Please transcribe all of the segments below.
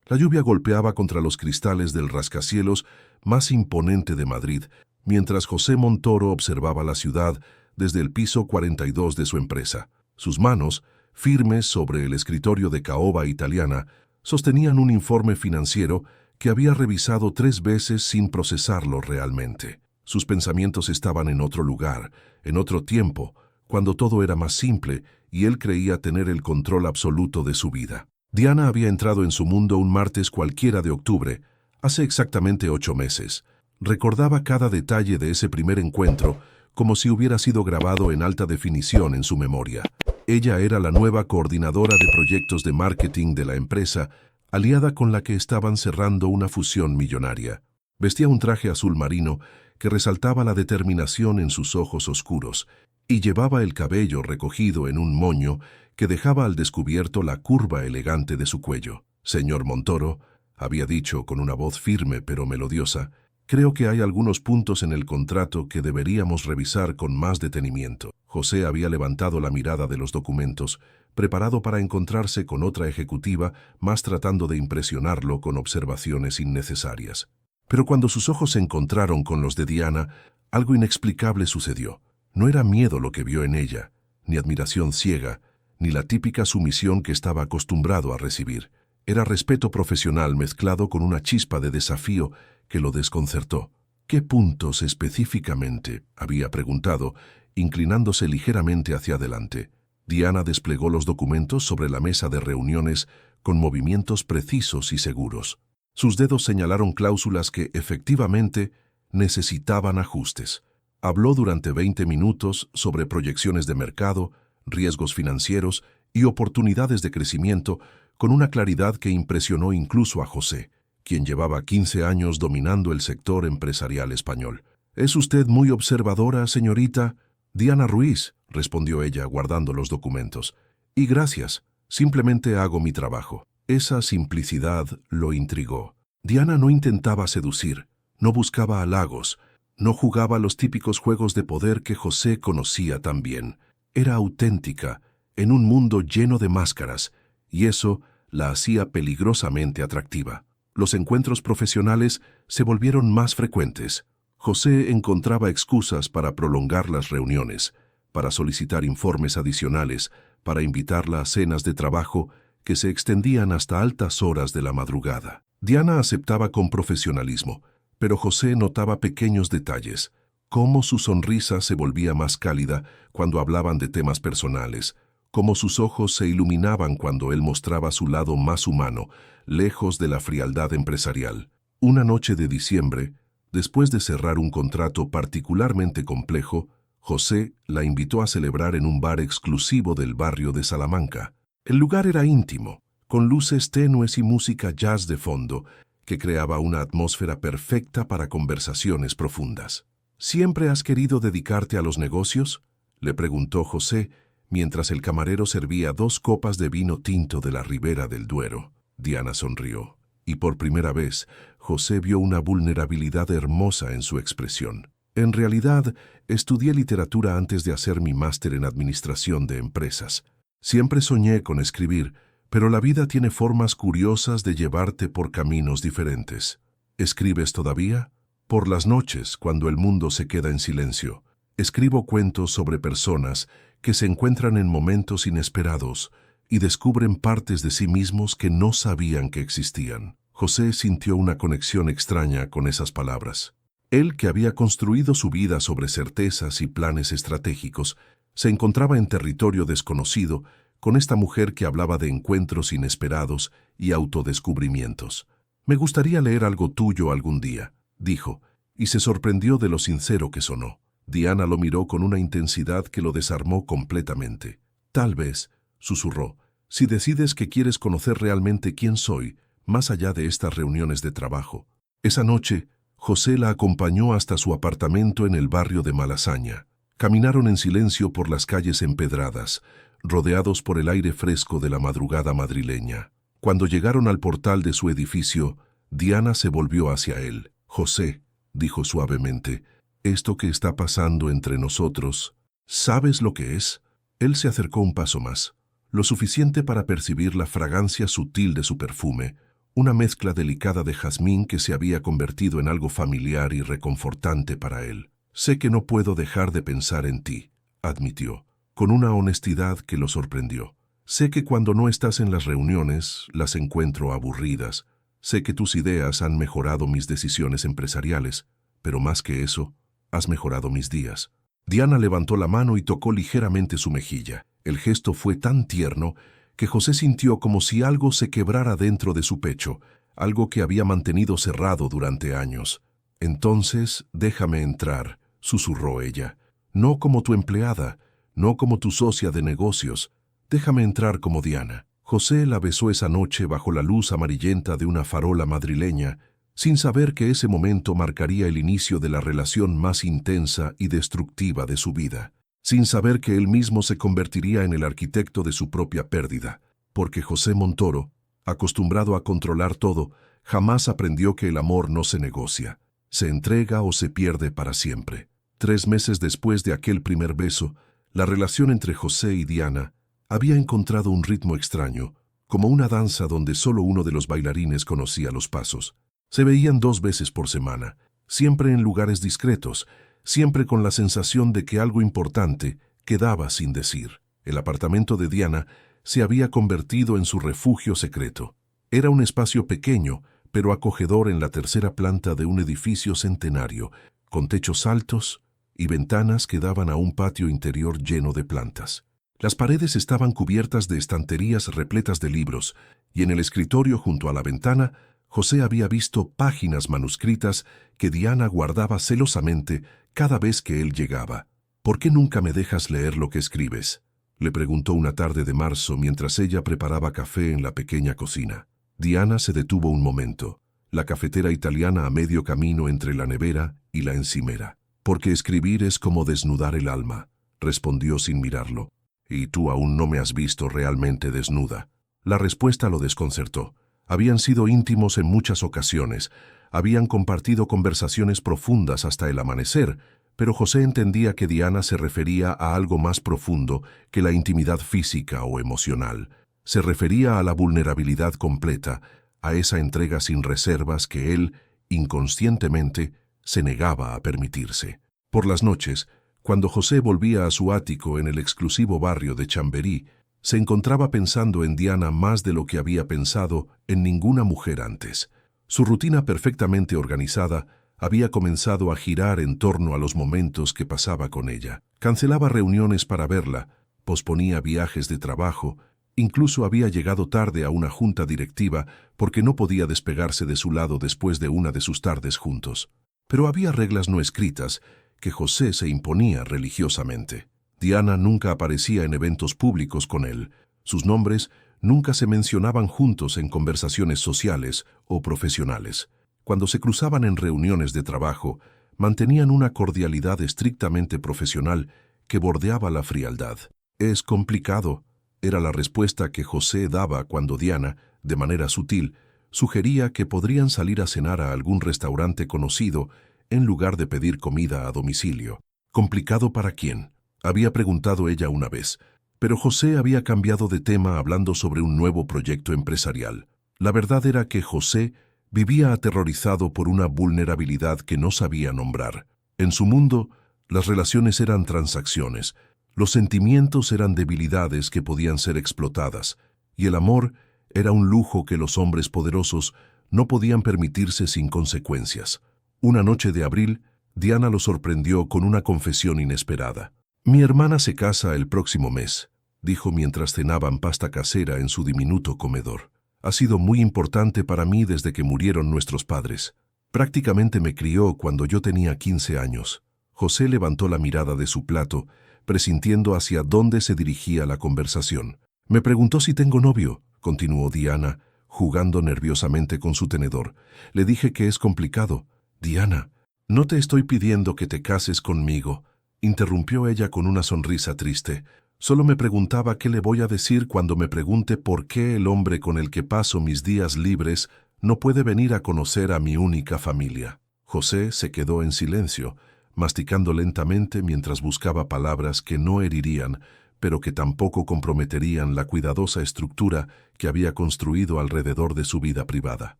La lluvia golpeaba contra los cristales del rascacielos más imponente de Madrid, mientras José Montoro observaba la ciudad desde el piso 42 de su empresa. Sus manos, firmes sobre el escritorio de caoba italiana, sostenían un informe financiero que había revisado 3 veces sin procesarlo realmente. Sus pensamientos estaban en otro lugar, en otro tiempo, cuando todo era más simple y él creía tener el control absoluto de su vida. Diana había entrado en su mundo un martes cualquiera de octubre, hace exactamente 8 meses. Recordaba cada detalle de ese primer encuentro como si hubiera sido grabado en alta definición en su memoria. Ella era la nueva coordinadora de proyectos de marketing de la empresa, aliada con la que estaban cerrando una fusión millonaria. Vestía un traje azul marino que resaltaba la determinación en sus ojos oscuros, y llevaba el cabello recogido en un moño que dejaba al descubierto la curva elegante de su cuello. «Señor Montoro», había dicho con una voz firme pero melodiosa, «creo que hay algunos puntos en el contrato que deberíamos revisar con más detenimiento». José había levantado la mirada de los documentos, preparado para encontrarse con otra ejecutiva, más tratando de impresionarlo con observaciones innecesarias. Pero cuando sus ojos se encontraron con los de Diana, algo inexplicable sucedió. No era miedo lo que vio en ella, ni admiración ciega, ni la típica sumisión que estaba acostumbrado a recibir. Era respeto profesional mezclado con una chispa de desafío que lo desconcertó. «¿Qué puntos específicamente?», había preguntado, inclinándose ligeramente hacia adelante. Diana desplegó los documentos sobre la mesa de reuniones con movimientos precisos y seguros. Sus dedos señalaron cláusulas que, efectivamente, necesitaban ajustes. Habló durante 20 minutos sobre proyecciones de mercado, riesgos financieros y oportunidades de crecimiento con una claridad que impresionó incluso a José, quien llevaba 15 años dominando el sector empresarial español. «¿Es usted muy observadora, señorita?» «Diana Ruiz», respondió ella guardando los documentos. «Y gracias, simplemente hago mi trabajo». Esa simplicidad lo intrigó. Diana no intentaba seducir, no buscaba halagos, no jugaba los típicos juegos de poder que José conocía tan bien. Era auténtica, en un mundo lleno de máscaras, y eso la hacía peligrosamente atractiva. Los encuentros profesionales se volvieron más frecuentes. José encontraba excusas para prolongar las reuniones, para solicitar informes adicionales, para invitarla a cenas de trabajo que se extendían hasta altas horas de la madrugada. Diana aceptaba con profesionalismo, pero José notaba pequeños detalles, cómo su sonrisa se volvía más cálida cuando hablaban de temas personales, cómo sus ojos se iluminaban cuando él mostraba su lado más humano, lejos de la frialdad empresarial. Una noche de diciembre, después de cerrar un contrato particularmente complejo, José la invitó a celebrar en un bar exclusivo del barrio de Salamanca. El lugar era íntimo, con luces tenues y música jazz de fondo, que creaba una atmósfera perfecta para conversaciones profundas. «¿Siempre has querido dedicarte a los negocios?», le preguntó José, mientras el camarero servía 2 copas de vino tinto de la Ribera del Duero. Diana sonrió, y por primera vez José vio una vulnerabilidad hermosa en su expresión. «En realidad, estudié literatura antes de hacer mi máster en administración de empresas. Siempre soñé con escribir, pero la vida tiene formas curiosas de llevarte por caminos diferentes». «¿Escribes todavía?». «Por las noches, cuando el mundo se queda en silencio. Escribo cuentos sobre personas que se encuentran en momentos inesperados y descubren partes de sí mismos que no sabían que existían». José sintió una conexión extraña con esas palabras. Él, que había construido su vida sobre certezas y planes estratégicos, se encontraba en territorio desconocido con esta mujer que hablaba de encuentros inesperados y autodescubrimientos. «Me gustaría leer algo tuyo algún día», dijo, y se sorprendió de lo sincero que sonó. Diana lo miró con una intensidad que lo desarmó completamente. «Tal vez», susurró, «si decides que quieres conocer realmente quién soy, más allá de estas reuniones de trabajo». Esa noche, José la acompañó hasta su apartamento en el barrio de Malasaña. Caminaron en silencio por las calles empedradas, rodeados por el aire fresco de la madrugada madrileña. Cuando llegaron al portal de su edificio, Diana se volvió hacia él. «José», dijo suavemente, «esto que está pasando entre nosotros, ¿sabes lo que es?». Él se acercó un paso más, lo suficiente para percibir la fragancia sutil de su perfume, una mezcla delicada de jazmín que se había convertido en algo familiar y reconfortante para él. «Sé que no puedo dejar de pensar en ti», admitió, con una honestidad que lo sorprendió. «Sé que cuando no estás en las reuniones, las encuentro aburridas. Sé que tus ideas han mejorado mis decisiones empresariales, pero más que eso, has mejorado mis días». Diana levantó la mano y tocó ligeramente su mejilla. El gesto fue tan tierno que José sintió como si algo se quebrara dentro de su pecho, algo que había mantenido cerrado durante años. «Entonces, déjame entrar», susurró ella. «No como tu empleada, no como tu socia de negocios. Déjame entrar como Diana». José la besó esa noche bajo la luz amarillenta de una farola madrileña, sin saber que ese momento marcaría el inicio de la relación más intensa y destructiva de su vida, sin saber que él mismo se convertiría en el arquitecto de su propia pérdida, porque José Montoro, acostumbrado a controlar todo, jamás aprendió que el amor no se negocia, se entrega o se pierde para siempre. 3 meses después de aquel primer beso, la relación entre José y Diana había encontrado un ritmo extraño, como una danza donde solo uno de los bailarines conocía los pasos. Se veían 2 veces por semana, siempre en lugares discretos, siempre con la sensación de que algo importante quedaba sin decir. El apartamento de Diana se había convertido en su refugio secreto. Era un espacio pequeño, pero acogedor en la tercera planta de un edificio centenario, con techos altos y ventanas que daban a un patio interior lleno de plantas. Las paredes estaban cubiertas de estanterías repletas de libros, y en el escritorio junto a la ventana, José había visto páginas manuscritas que Diana guardaba celosamente cada vez que él llegaba. «¿Por qué nunca me dejas leer lo que escribes?», le preguntó una tarde de marzo mientras ella preparaba café en la pequeña cocina. Diana se detuvo un momento, la cafetera italiana a medio camino entre la nevera y la encimera. «Porque escribir es como desnudar el alma», respondió sin mirarlo. «Y tú aún no me has visto realmente desnuda». La respuesta lo desconcertó. Habían sido íntimos en muchas ocasiones, habían compartido conversaciones profundas hasta el amanecer, pero José entendía que Diana se refería a algo más profundo que la intimidad física o emocional. Se refería a la vulnerabilidad completa, a esa entrega sin reservas que él, inconscientemente, se negaba a permitirse. Por las noches, cuando José volvía a su ático en el exclusivo barrio de Chamberí, se encontraba pensando en Diana más de lo que había pensado en ninguna mujer antes. Su rutina perfectamente organizada había comenzado a girar en torno a los momentos que pasaba con ella. Cancelaba reuniones para verla, posponía viajes de trabajo, incluso había llegado tarde a una junta directiva porque no podía despegarse de su lado después de una de sus tardes juntos. Pero había reglas no escritas que José se imponía religiosamente. Diana nunca aparecía en eventos públicos con él. Sus nombres nunca se mencionaban juntos en conversaciones sociales o profesionales. Cuando se cruzaban en reuniones de trabajo, mantenían una cordialidad estrictamente profesional que bordeaba la frialdad. «Es complicado», era la respuesta que José daba cuando Diana, de manera sutil, sugería que podrían salir a cenar a algún restaurante conocido en lugar de pedir comida a domicilio. «¿Complicado para quién?», había preguntado ella una vez, pero José había cambiado de tema hablando sobre un nuevo proyecto empresarial. La verdad era que José vivía aterrorizado por una vulnerabilidad que no sabía nombrar. En su mundo, las relaciones eran transacciones, los sentimientos eran debilidades que podían ser explotadas, y el amor era un lujo que los hombres poderosos no podían permitirse sin consecuencias. Una noche de abril, Diana lo sorprendió con una confesión inesperada. «Mi hermana se casa el próximo mes», dijo mientras cenaban pasta casera en su diminuto comedor. «Ha sido muy importante para mí desde que murieron nuestros padres. Prácticamente me crió cuando yo tenía 15 años». José levantó la mirada de su plato, presintiendo hacia dónde se dirigía la conversación. «Me preguntó si tengo novio», continuó Diana, jugando nerviosamente con su tenedor. «Le dije que es complicado». «Diana, no te estoy pidiendo que te cases conmigo», interrumpió ella con una sonrisa triste. «Solo me preguntaba qué le voy a decir cuando me pregunte por qué el hombre con el que paso mis días libres no puede venir a conocer a mi única familia». José se quedó en silencio, masticando lentamente mientras buscaba palabras que no herirían, pero que tampoco comprometerían la cuidadosa estructura que había construido alrededor de su vida privada.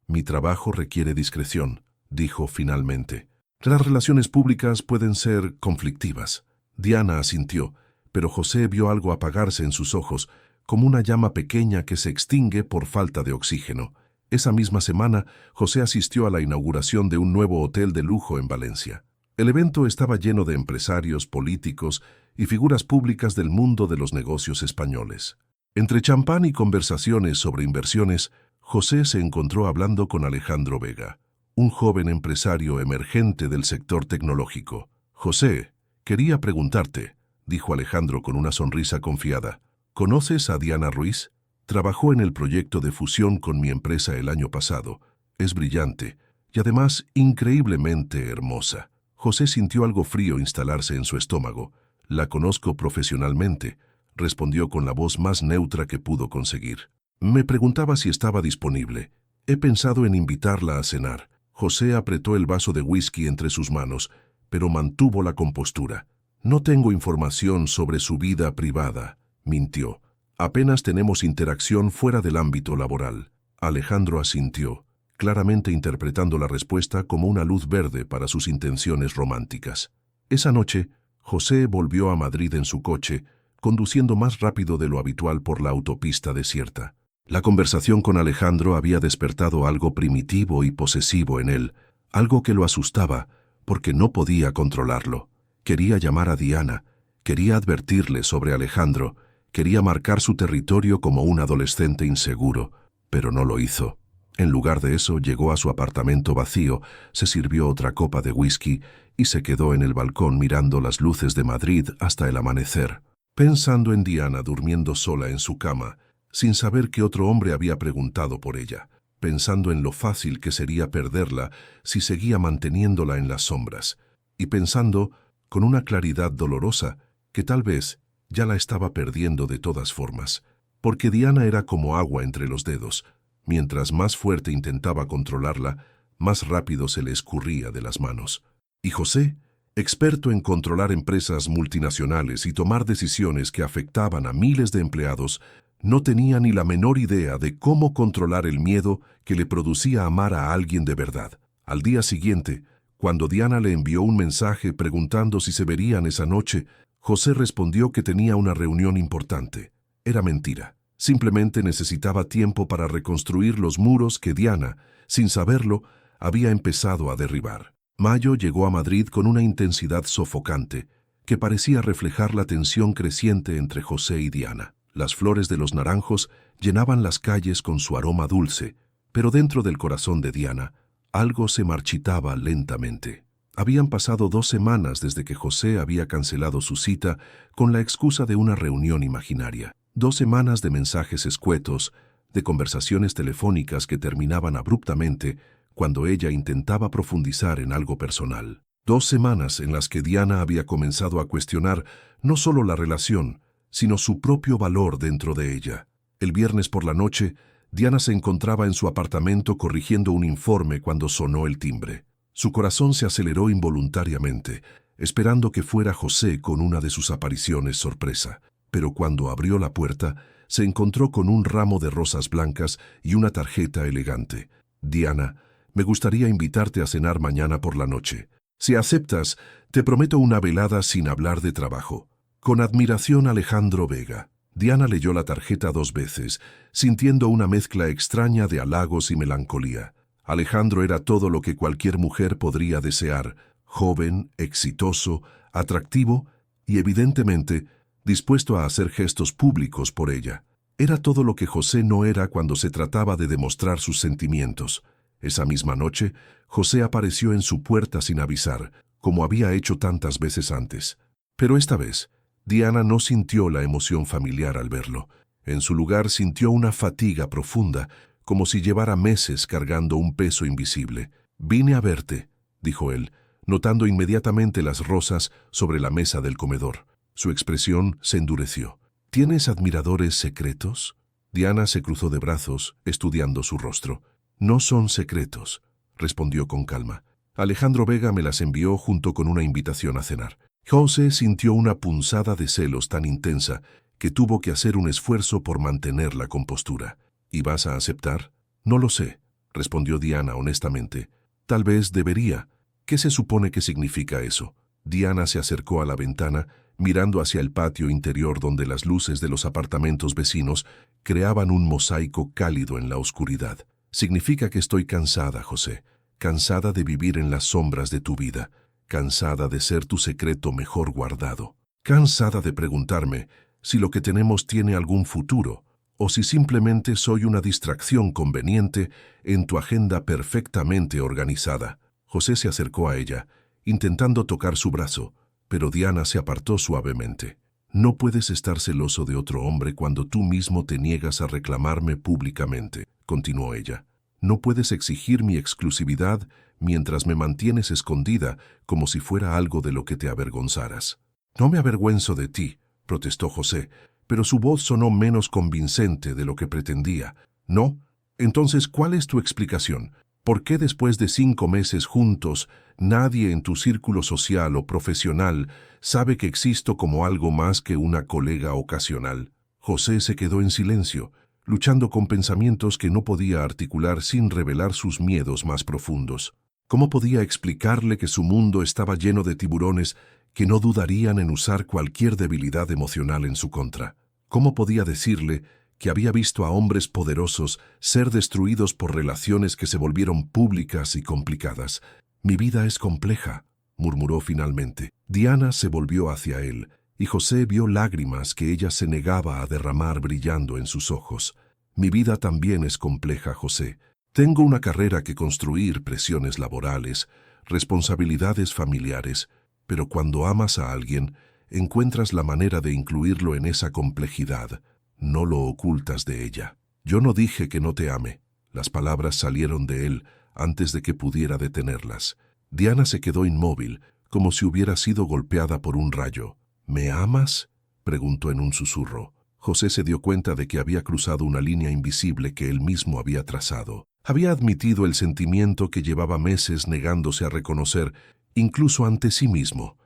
«Mi trabajo requiere discreción», dijo finalmente. «Las relaciones públicas pueden ser conflictivas». Diana asintió, pero José vio algo apagarse en sus ojos, como una llama pequeña que se extingue por falta de oxígeno. Esa misma semana, José asistió a la inauguración de un nuevo hotel de lujo en Valencia. El evento estaba lleno de empresarios, políticos y figuras públicas del mundo de los negocios españoles. Entre champán y conversaciones sobre inversiones, José se encontró hablando con Alejandro Vega, un joven empresario emergente del sector tecnológico. «José, quería preguntarte», dijo Alejandro con una sonrisa confiada. «¿Conoces a Diana Ruiz? Trabajó en el proyecto de fusión con mi empresa el año pasado. Es brillante y además increíblemente hermosa». José sintió algo frío instalarse en su estómago. «La conozco profesionalmente», respondió con la voz más neutra que pudo conseguir. «Me preguntaba si estaba disponible. He pensado en invitarla a cenar». José apretó el vaso de whisky entre sus manos, pero mantuvo la compostura. «No tengo información sobre su vida privada», mintió. «Apenas tenemos interacción fuera del ámbito laboral». Alejandro asintió, claramente interpretando la respuesta como una luz verde para sus intenciones románticas. Esa noche, José volvió a Madrid en su coche, conduciendo más rápido de lo habitual por la autopista desierta. La conversación con Alejandro había despertado algo primitivo y posesivo en él, algo que lo asustaba, porque no podía controlarlo. Quería llamar a Diana, quería advertirle sobre Alejandro, quería marcar su territorio como un adolescente inseguro, pero no lo hizo. En lugar de eso, llegó a su apartamento vacío, se sirvió otra copa de whisky y se quedó en el balcón mirando las luces de Madrid hasta el amanecer, pensando en Diana durmiendo sola en su cama, sin saber que otro hombre había preguntado por ella, pensando en lo fácil que sería perderla si seguía manteniéndola en las sombras, y pensando, con una claridad dolorosa, que tal vez ya la estaba perdiendo de todas formas, porque Diana era como agua entre los dedos. Mientras más fuerte intentaba controlarla, más rápido se le escurría de las manos. Y José, experto en controlar empresas multinacionales y tomar decisiones que afectaban a miles de empleados, no tenía ni la menor idea de cómo controlar el miedo que le producía amar a alguien de verdad. Al día siguiente, cuando Diana le envió un mensaje preguntando si se verían esa noche, José respondió que tenía una reunión importante. Era mentira. Simplemente necesitaba tiempo para reconstruir los muros que Diana, sin saberlo, había empezado a derribar. Mayo llegó a Madrid con una intensidad sofocante que parecía reflejar la tensión creciente entre José y Diana. Las flores de los naranjos llenaban las calles con su aroma dulce, pero dentro del corazón de Diana, algo se marchitaba lentamente. Habían pasado 2 semanas desde que José había cancelado su cita con la excusa de una reunión imaginaria. 2 semanas de mensajes escuetos, de conversaciones telefónicas que terminaban abruptamente cuando ella intentaba profundizar en algo personal. 2 semanas en las que Diana había comenzado a cuestionar no solo la relación, sino su propio valor dentro de ella. El viernes por la noche, Diana se encontraba en su apartamento corrigiendo un informe cuando sonó el timbre. Su corazón se aceleró involuntariamente, esperando que fuera José con una de sus apariciones sorpresa. Pero cuando abrió la puerta, se encontró con un ramo de rosas blancas y una tarjeta elegante. «Diana, me gustaría invitarte a cenar mañana por la noche. Si aceptas, te prometo una velada sin hablar de trabajo. Con admiración, Alejandro Vega». Diana leyó la tarjeta 2 veces, sintiendo una mezcla extraña de halagos y melancolía. Alejandro era todo lo que cualquier mujer podría desear: joven, exitoso, atractivo y, evidentemente, dispuesto a hacer gestos públicos por ella. Era todo lo que José no era cuando se trataba de demostrar sus sentimientos. Esa misma noche, José apareció en su puerta sin avisar, como había hecho tantas veces antes. Pero esta vez, Diana no sintió la emoción familiar al verlo. En su lugar sintió una fatiga profunda, como si llevara meses cargando un peso invisible. «Vine a verte», dijo él, notando inmediatamente las rosas sobre la mesa del comedor. Su expresión se endureció. «¿Tienes admiradores secretos?» Diana se cruzó de brazos, estudiando su rostro. «No son secretos», respondió con calma. «Alejandro Vega me las envió junto con una invitación a cenar. José sintió una punzada de celos tan intensa que tuvo que hacer un esfuerzo por mantener la compostura. ¿Y vas a aceptar? No lo sé, respondió Diana honestamente. Tal vez debería. ¿Qué se supone que significa eso? Diana se acercó a la ventana, mirando hacia el patio interior donde las luces de los apartamentos vecinos creaban un mosaico cálido en la oscuridad. Significa que estoy cansada, José, cansada de vivir en las sombras de tu vida, cansada de ser tu secreto mejor guardado, cansada de preguntarme si lo que tenemos tiene algún futuro, o si simplemente soy una distracción conveniente en tu agenda perfectamente organizada. José se acercó a ella, intentando tocar su brazo, pero Diana se apartó suavemente. No puedes estar celoso de otro hombre cuando tú mismo te niegas a reclamarme públicamente, continuó ella. No puedes exigir mi exclusividad mientras me mantienes escondida como si fuera algo de lo que te avergonzaras. No me avergüenzo de ti, protestó José, pero su voz sonó menos convincente de lo que pretendía. ¿No? Entonces, ¿cuál es tu explicación? ¿Por qué después de 5 meses juntos, nadie en tu círculo social o profesional sabe que existo como algo más que una colega ocasional? José se quedó en silencio, luchando con pensamientos que no podía articular sin revelar sus miedos más profundos. ¿Cómo podía explicarle que su mundo estaba lleno de tiburones que no dudarían en usar cualquier debilidad emocional en su contra? ¿Cómo podía decirle que había visto a hombres poderosos ser destruidos por relaciones que se volvieron públicas y complicadas? Mi vida es compleja, murmuró finalmente. Diana se volvió hacia él, y José vio lágrimas que ella se negaba a derramar brillando en sus ojos. Mi vida también es compleja, José. Tengo una carrera que construir, presiones laborales, responsabilidades familiares, pero cuando amas a alguien, encuentras la manera de incluirlo en esa complejidad. No lo ocultas de ella. Yo no dije que no te ame. Las palabras salieron de él antes de que pudiera detenerlas. Diana se quedó inmóvil, como si hubiera sido golpeada por un rayo. ¿Me amas?, preguntó en un susurro. José se dio cuenta de que había cruzado una línea invisible que él mismo había trazado. Había admitido el sentimiento que llevaba meses negándose a reconocer, incluso ante sí mismo.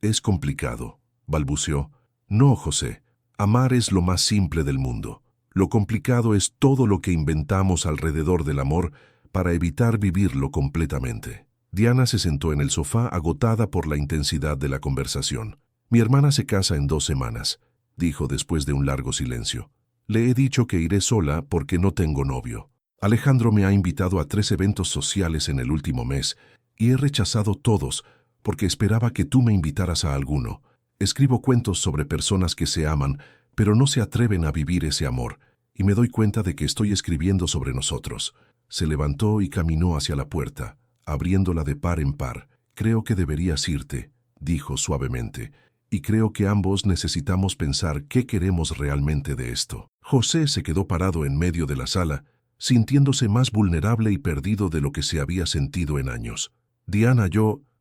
Es complicado, balbuceó. No, José. Amar es lo más simple del mundo. Lo complicado es todo lo que inventamos alrededor del amor para evitar vivirlo completamente. Diana se sentó en el sofá agotada por la intensidad de la conversación. Mi hermana se casa en 2 semanas, dijo después de un largo silencio. Le he dicho que iré sola porque no tengo novio. Alejandro me ha invitado a 3 eventos sociales en el último mes y he rechazado todos porque esperaba que tú me invitaras a alguno. Escribo cuentos sobre personas que se aman, pero no se atreven a vivir ese amor, y me doy cuenta de que estoy escribiendo sobre nosotros. Se levantó y caminó hacia la puerta, abriéndola de par en par. Creo que deberías irte, dijo suavemente, y creo que ambos necesitamos pensar qué queremos realmente de esto. José se quedó parado en medio de la sala, sintiéndose más vulnerable y perdido de lo que se había sentido en años. Diana,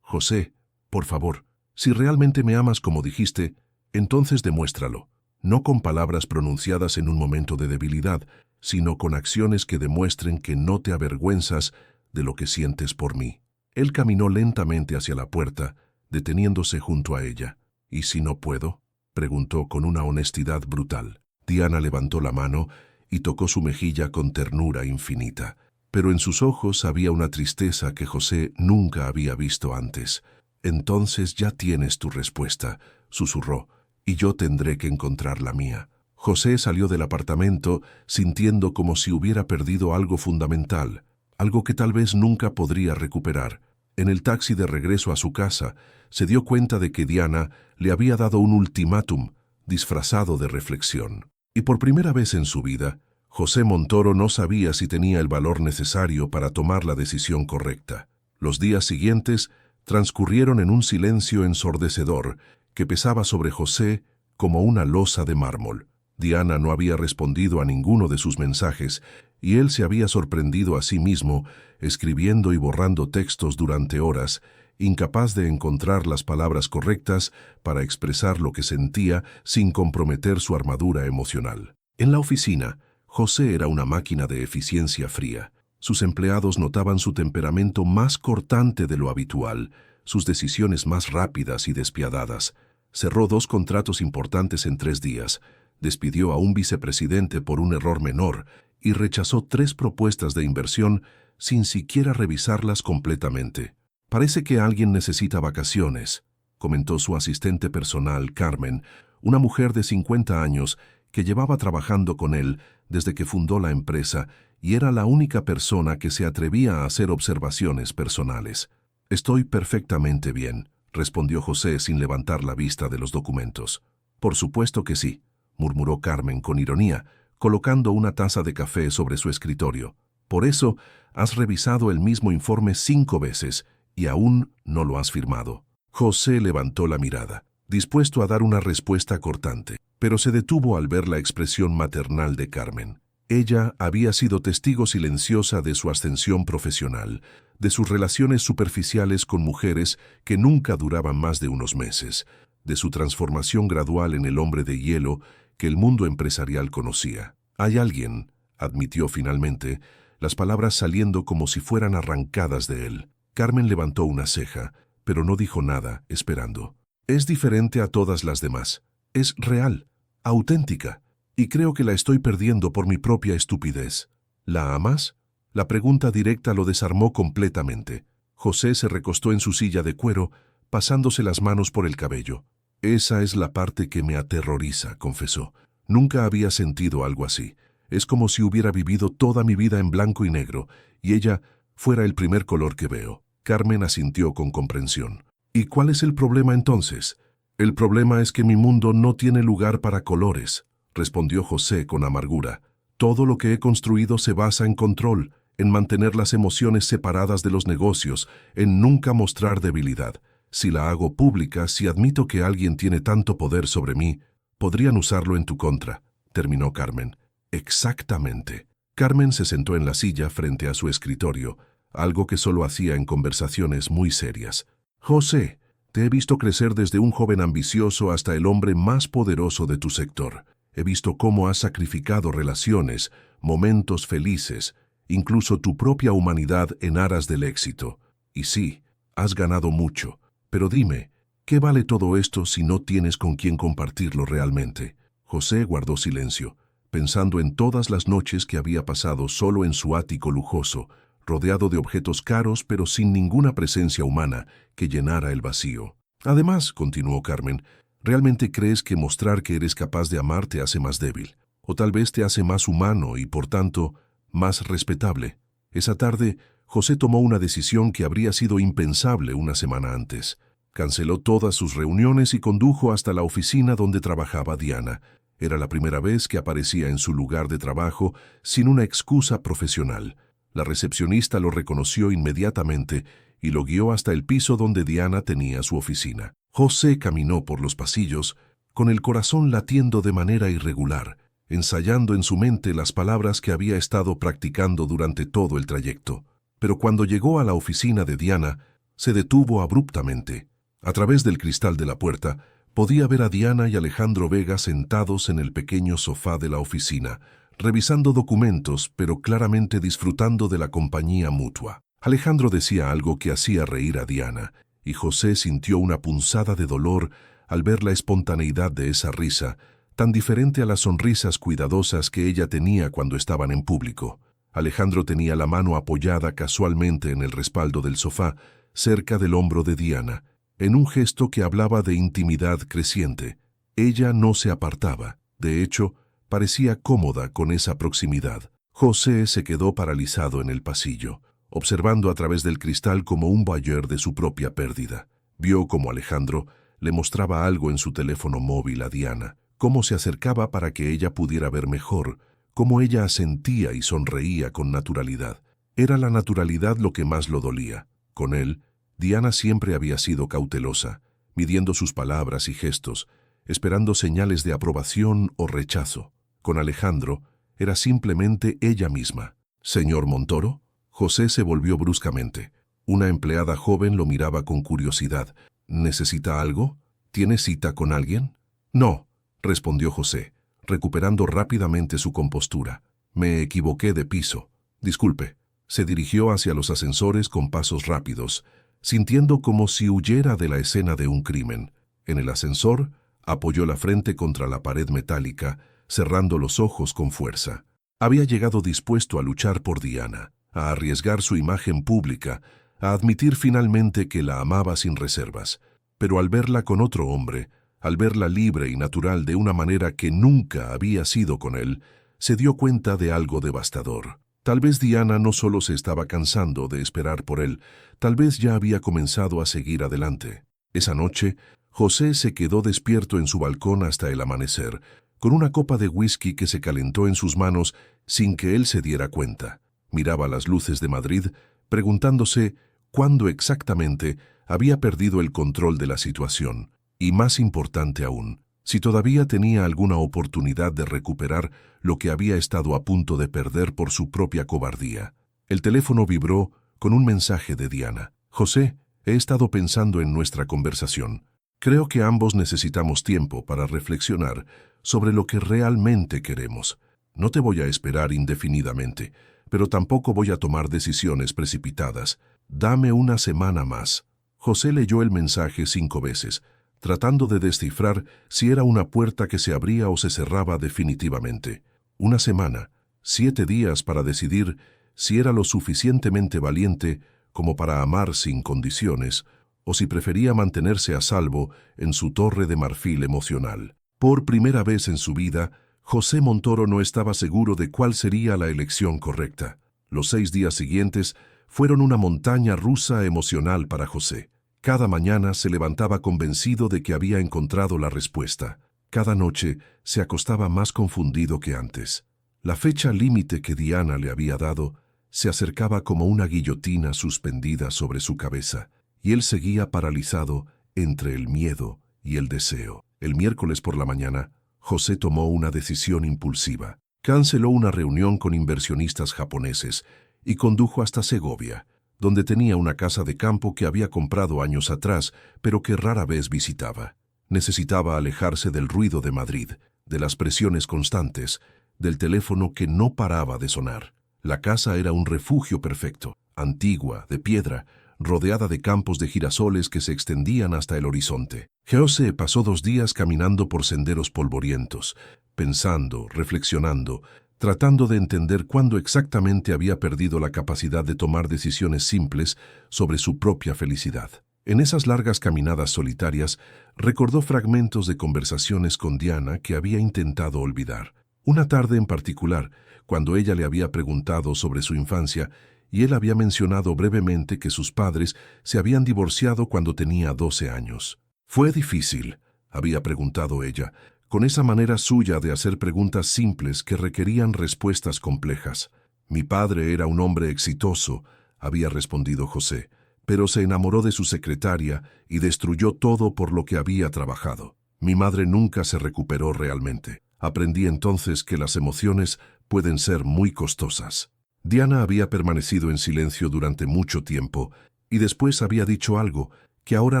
José, por favor, si realmente me amas como dijiste, entonces demuéstralo, no con palabras pronunciadas en un momento de debilidad, sino con acciones que demuestren que no te avergüenzas de lo que sientes por mí. Él caminó lentamente hacia la puerta, deteniéndose junto a ella. ¿Y si no puedo?, preguntó con una honestidad brutal. Diana levantó la mano y tocó su mejilla con ternura infinita, pero en sus ojos había una tristeza que José nunca había visto antes. Entonces ya tienes tu respuesta, susurró, y yo tendré que encontrar la mía. José salió del apartamento sintiendo como si hubiera perdido algo fundamental, algo que tal vez nunca podría recuperar. En el taxi de regreso a su casa, se dio cuenta de que Diana le había dado un ultimátum disfrazado de reflexión. Y por primera vez en su vida, José Montoro no sabía si tenía el valor necesario para tomar la decisión correcta. Los días siguientes transcurrieron en un silencio ensordecedor que pesaba sobre José como una losa de mármol. Diana no había respondido a ninguno de sus mensajes y él se había sorprendido a sí mismo escribiendo y borrando textos durante horas, incapaz de encontrar las palabras correctas para expresar lo que sentía sin comprometer su armadura emocional. En la oficina, José era una máquina de eficiencia fría. Sus empleados notaban su temperamento más cortante de lo habitual, sus decisiones más rápidas y despiadadas. Cerró 2 contratos importantes en 3 días, despidió a un vicepresidente por un error menor y rechazó 3 propuestas de inversión sin siquiera revisarlas completamente. «Parece que alguien necesita vacaciones», comentó su asistente personal, Carmen, una mujer de 50 años que llevaba trabajando con él desde que fundó la empresa y era la única persona que se atrevía a hacer observaciones personales. «Estoy perfectamente bien», respondió José sin levantar la vista de los documentos. «Por supuesto que sí», murmuró Carmen con ironía, colocando una taza de café sobre su escritorio. «Por eso has revisado el mismo informe 5 veces y aún no lo has firmado». José levantó la mirada, dispuesto a dar una respuesta cortante, pero se detuvo al ver la expresión maternal de Carmen. Ella había sido testigo silenciosa de su ascensión profesional, de sus relaciones superficiales con mujeres que nunca duraban más de unos meses, de su transformación gradual en el hombre de hielo que el mundo empresarial conocía. «Hay alguien», admitió finalmente, las palabras saliendo como si fueran arrancadas de él. Carmen levantó una ceja, pero no dijo nada, esperando. «Es diferente a todas las demás. Es real, auténtica, y creo que la estoy perdiendo por mi propia estupidez». «¿La amas?». La pregunta directa lo desarmó completamente. José se recostó en su silla de cuero, pasándose las manos por el cabello. «Esa es la parte que me aterroriza», confesó. «Nunca había sentido algo así. Es como si hubiera vivido toda mi vida en blanco y negro, y ella fuera el primer color que veo». Carmen asintió con comprensión. «¿Y cuál es el problema entonces?». «El problema es que mi mundo no tiene lugar para colores», respondió José con amargura. «Todo lo que he construido se basa en control, en mantener las emociones separadas de los negocios, en nunca mostrar debilidad. Si la hago pública, si admito que alguien tiene tanto poder sobre mí, podrían usarlo en tu contra», terminó Carmen. «Exactamente». Carmen se sentó en la silla frente a su escritorio, algo que solo hacía en conversaciones muy serias. «José, te he visto crecer desde un joven ambicioso hasta el hombre más poderoso de tu sector. He visto cómo has sacrificado relaciones, momentos felices, incluso tu propia humanidad en aras del éxito. Y sí, has ganado mucho. Pero dime, ¿qué vale todo esto si no tienes con quién compartirlo realmente?». José guardó silencio, pensando en todas las noches que había pasado solo en su ático lujoso, rodeado de objetos caros pero sin ninguna presencia humana que llenara el vacío. «Además», continuó Carmen, «¿realmente crees que mostrar que eres capaz de amar te hace más débil? O tal vez te hace más humano y, por tanto, más respetable». Esa tarde, José tomó una decisión que habría sido impensable una semana antes. Canceló todas sus reuniones y condujo hasta la oficina donde trabajaba Diana. Era la primera vez que aparecía en su lugar de trabajo sin una excusa profesional. La recepcionista lo reconoció inmediatamente y lo guió hasta el piso donde Diana tenía su oficina. José caminó por los pasillos, con el corazón latiendo de manera irregular, ensayando en su mente las palabras que había estado practicando durante todo el trayecto. Pero cuando llegó a la oficina de Diana, se detuvo abruptamente. A través del cristal de la puerta, podía ver a Diana y Alejandro Vega sentados en el pequeño sofá de la oficina, revisando documentos, pero claramente disfrutando de la compañía mutua. Alejandro decía algo que hacía reír a Diana, y José sintió una punzada de dolor al ver la espontaneidad de esa risa, tan diferente a las sonrisas cuidadosas que ella tenía cuando estaban en público. Alejandro tenía la mano apoyada casualmente en el respaldo del sofá, cerca del hombro de Diana, en un gesto que hablaba de intimidad creciente. Ella no se apartaba. De hecho, parecía cómoda con esa proximidad. José se quedó paralizado en el pasillo, observando a través del cristal como un voyeur de su propia pérdida. Vio cómo Alejandro le mostraba algo en su teléfono móvil a Diana, cómo se acercaba para que ella pudiera ver mejor, cómo ella asentía y sonreía con naturalidad. Era la naturalidad lo que más lo dolía. Con él, Diana siempre había sido cautelosa, midiendo sus palabras y gestos, esperando señales de aprobación o rechazo. Con Alejandro, era simplemente ella misma. «¿Señor Montoro?». José se volvió bruscamente. Una empleada joven lo miraba con curiosidad. «¿Necesita algo? ¿Tiene cita con alguien?». «No», respondió José, recuperando rápidamente su compostura. «Me equivoqué de piso. Disculpe». Se dirigió hacia los ascensores con pasos rápidos, sintiendo como si huyera de la escena de un crimen. En el ascensor, apoyó la frente contra la pared metálica, cerrando los ojos con fuerza. Había llegado dispuesto a luchar por Diana, a arriesgar su imagen pública, a admitir finalmente que la amaba sin reservas. Pero al verla con otro hombre, al verla libre y natural de una manera que nunca había sido con él, se dio cuenta de algo devastador. Tal vez Diana no solo se estaba cansando de esperar por él, tal vez ya había comenzado a seguir adelante. Esa noche, José se quedó despierto en su balcón hasta el amanecer, con una copa de whisky que se calentó en sus manos sin que él se diera cuenta. Miraba las luces de Madrid, preguntándose cuándo exactamente había perdido el control de la situación, y más importante aún, si todavía tenía alguna oportunidad de recuperar lo que había estado a punto de perder por su propia cobardía. El teléfono vibró con un mensaje de Diana. «José, he estado pensando en nuestra conversación. Creo que ambos necesitamos tiempo para reflexionar sobre lo que realmente queremos. No te voy a esperar indefinidamente, pero tampoco voy a tomar decisiones precipitadas. Dame una semana más». José leyó el mensaje 5 veces, tratando de descifrar si era una puerta que se abría o se cerraba definitivamente. Una semana, 7 días para decidir si era lo suficientemente valiente como para amar sin condiciones, o si prefería mantenerse a salvo en su torre de marfil emocional. Por primera vez en su vida, José Montoro no estaba seguro de cuál sería la elección correcta. Los 6 días siguientes fueron una montaña rusa emocional para José. Cada mañana se levantaba convencido de que había encontrado la respuesta. Cada noche se acostaba más confundido que antes. La fecha límite que Diana le había dado se acercaba como una guillotina suspendida sobre su cabeza, y él seguía paralizado entre el miedo y el deseo. El miércoles por la mañana, José tomó una decisión impulsiva. Canceló una reunión con inversionistas japoneses y condujo hasta Segovia, donde tenía una casa de campo que había comprado años atrás, pero que rara vez visitaba. Necesitaba alejarse del ruido de Madrid, de las presiones constantes, del teléfono que no paraba de sonar. La casa era un refugio perfecto, antigua, de piedra, rodeada de campos de girasoles que se extendían hasta el horizonte. José pasó 2 días caminando por senderos polvorientos, pensando, reflexionando, tratando de entender cuándo exactamente había perdido la capacidad de tomar decisiones simples sobre su propia felicidad. En esas largas caminadas solitarias, recordó fragmentos de conversaciones con Diana que había intentado olvidar. Una tarde en particular, cuando ella le había preguntado sobre su infancia, y él había mencionado brevemente que sus padres se habían divorciado cuando tenía 12 años. «¿Fue difícil?», había preguntado ella, con esa manera suya de hacer preguntas simples que requerían respuestas complejas. «Mi padre era un hombre exitoso», había respondido José, «pero se enamoró de su secretaria y destruyó todo por lo que había trabajado. Mi madre nunca se recuperó realmente. Aprendí entonces que las emociones pueden ser muy costosas». Diana había permanecido en silencio durante mucho tiempo y después había dicho algo que ahora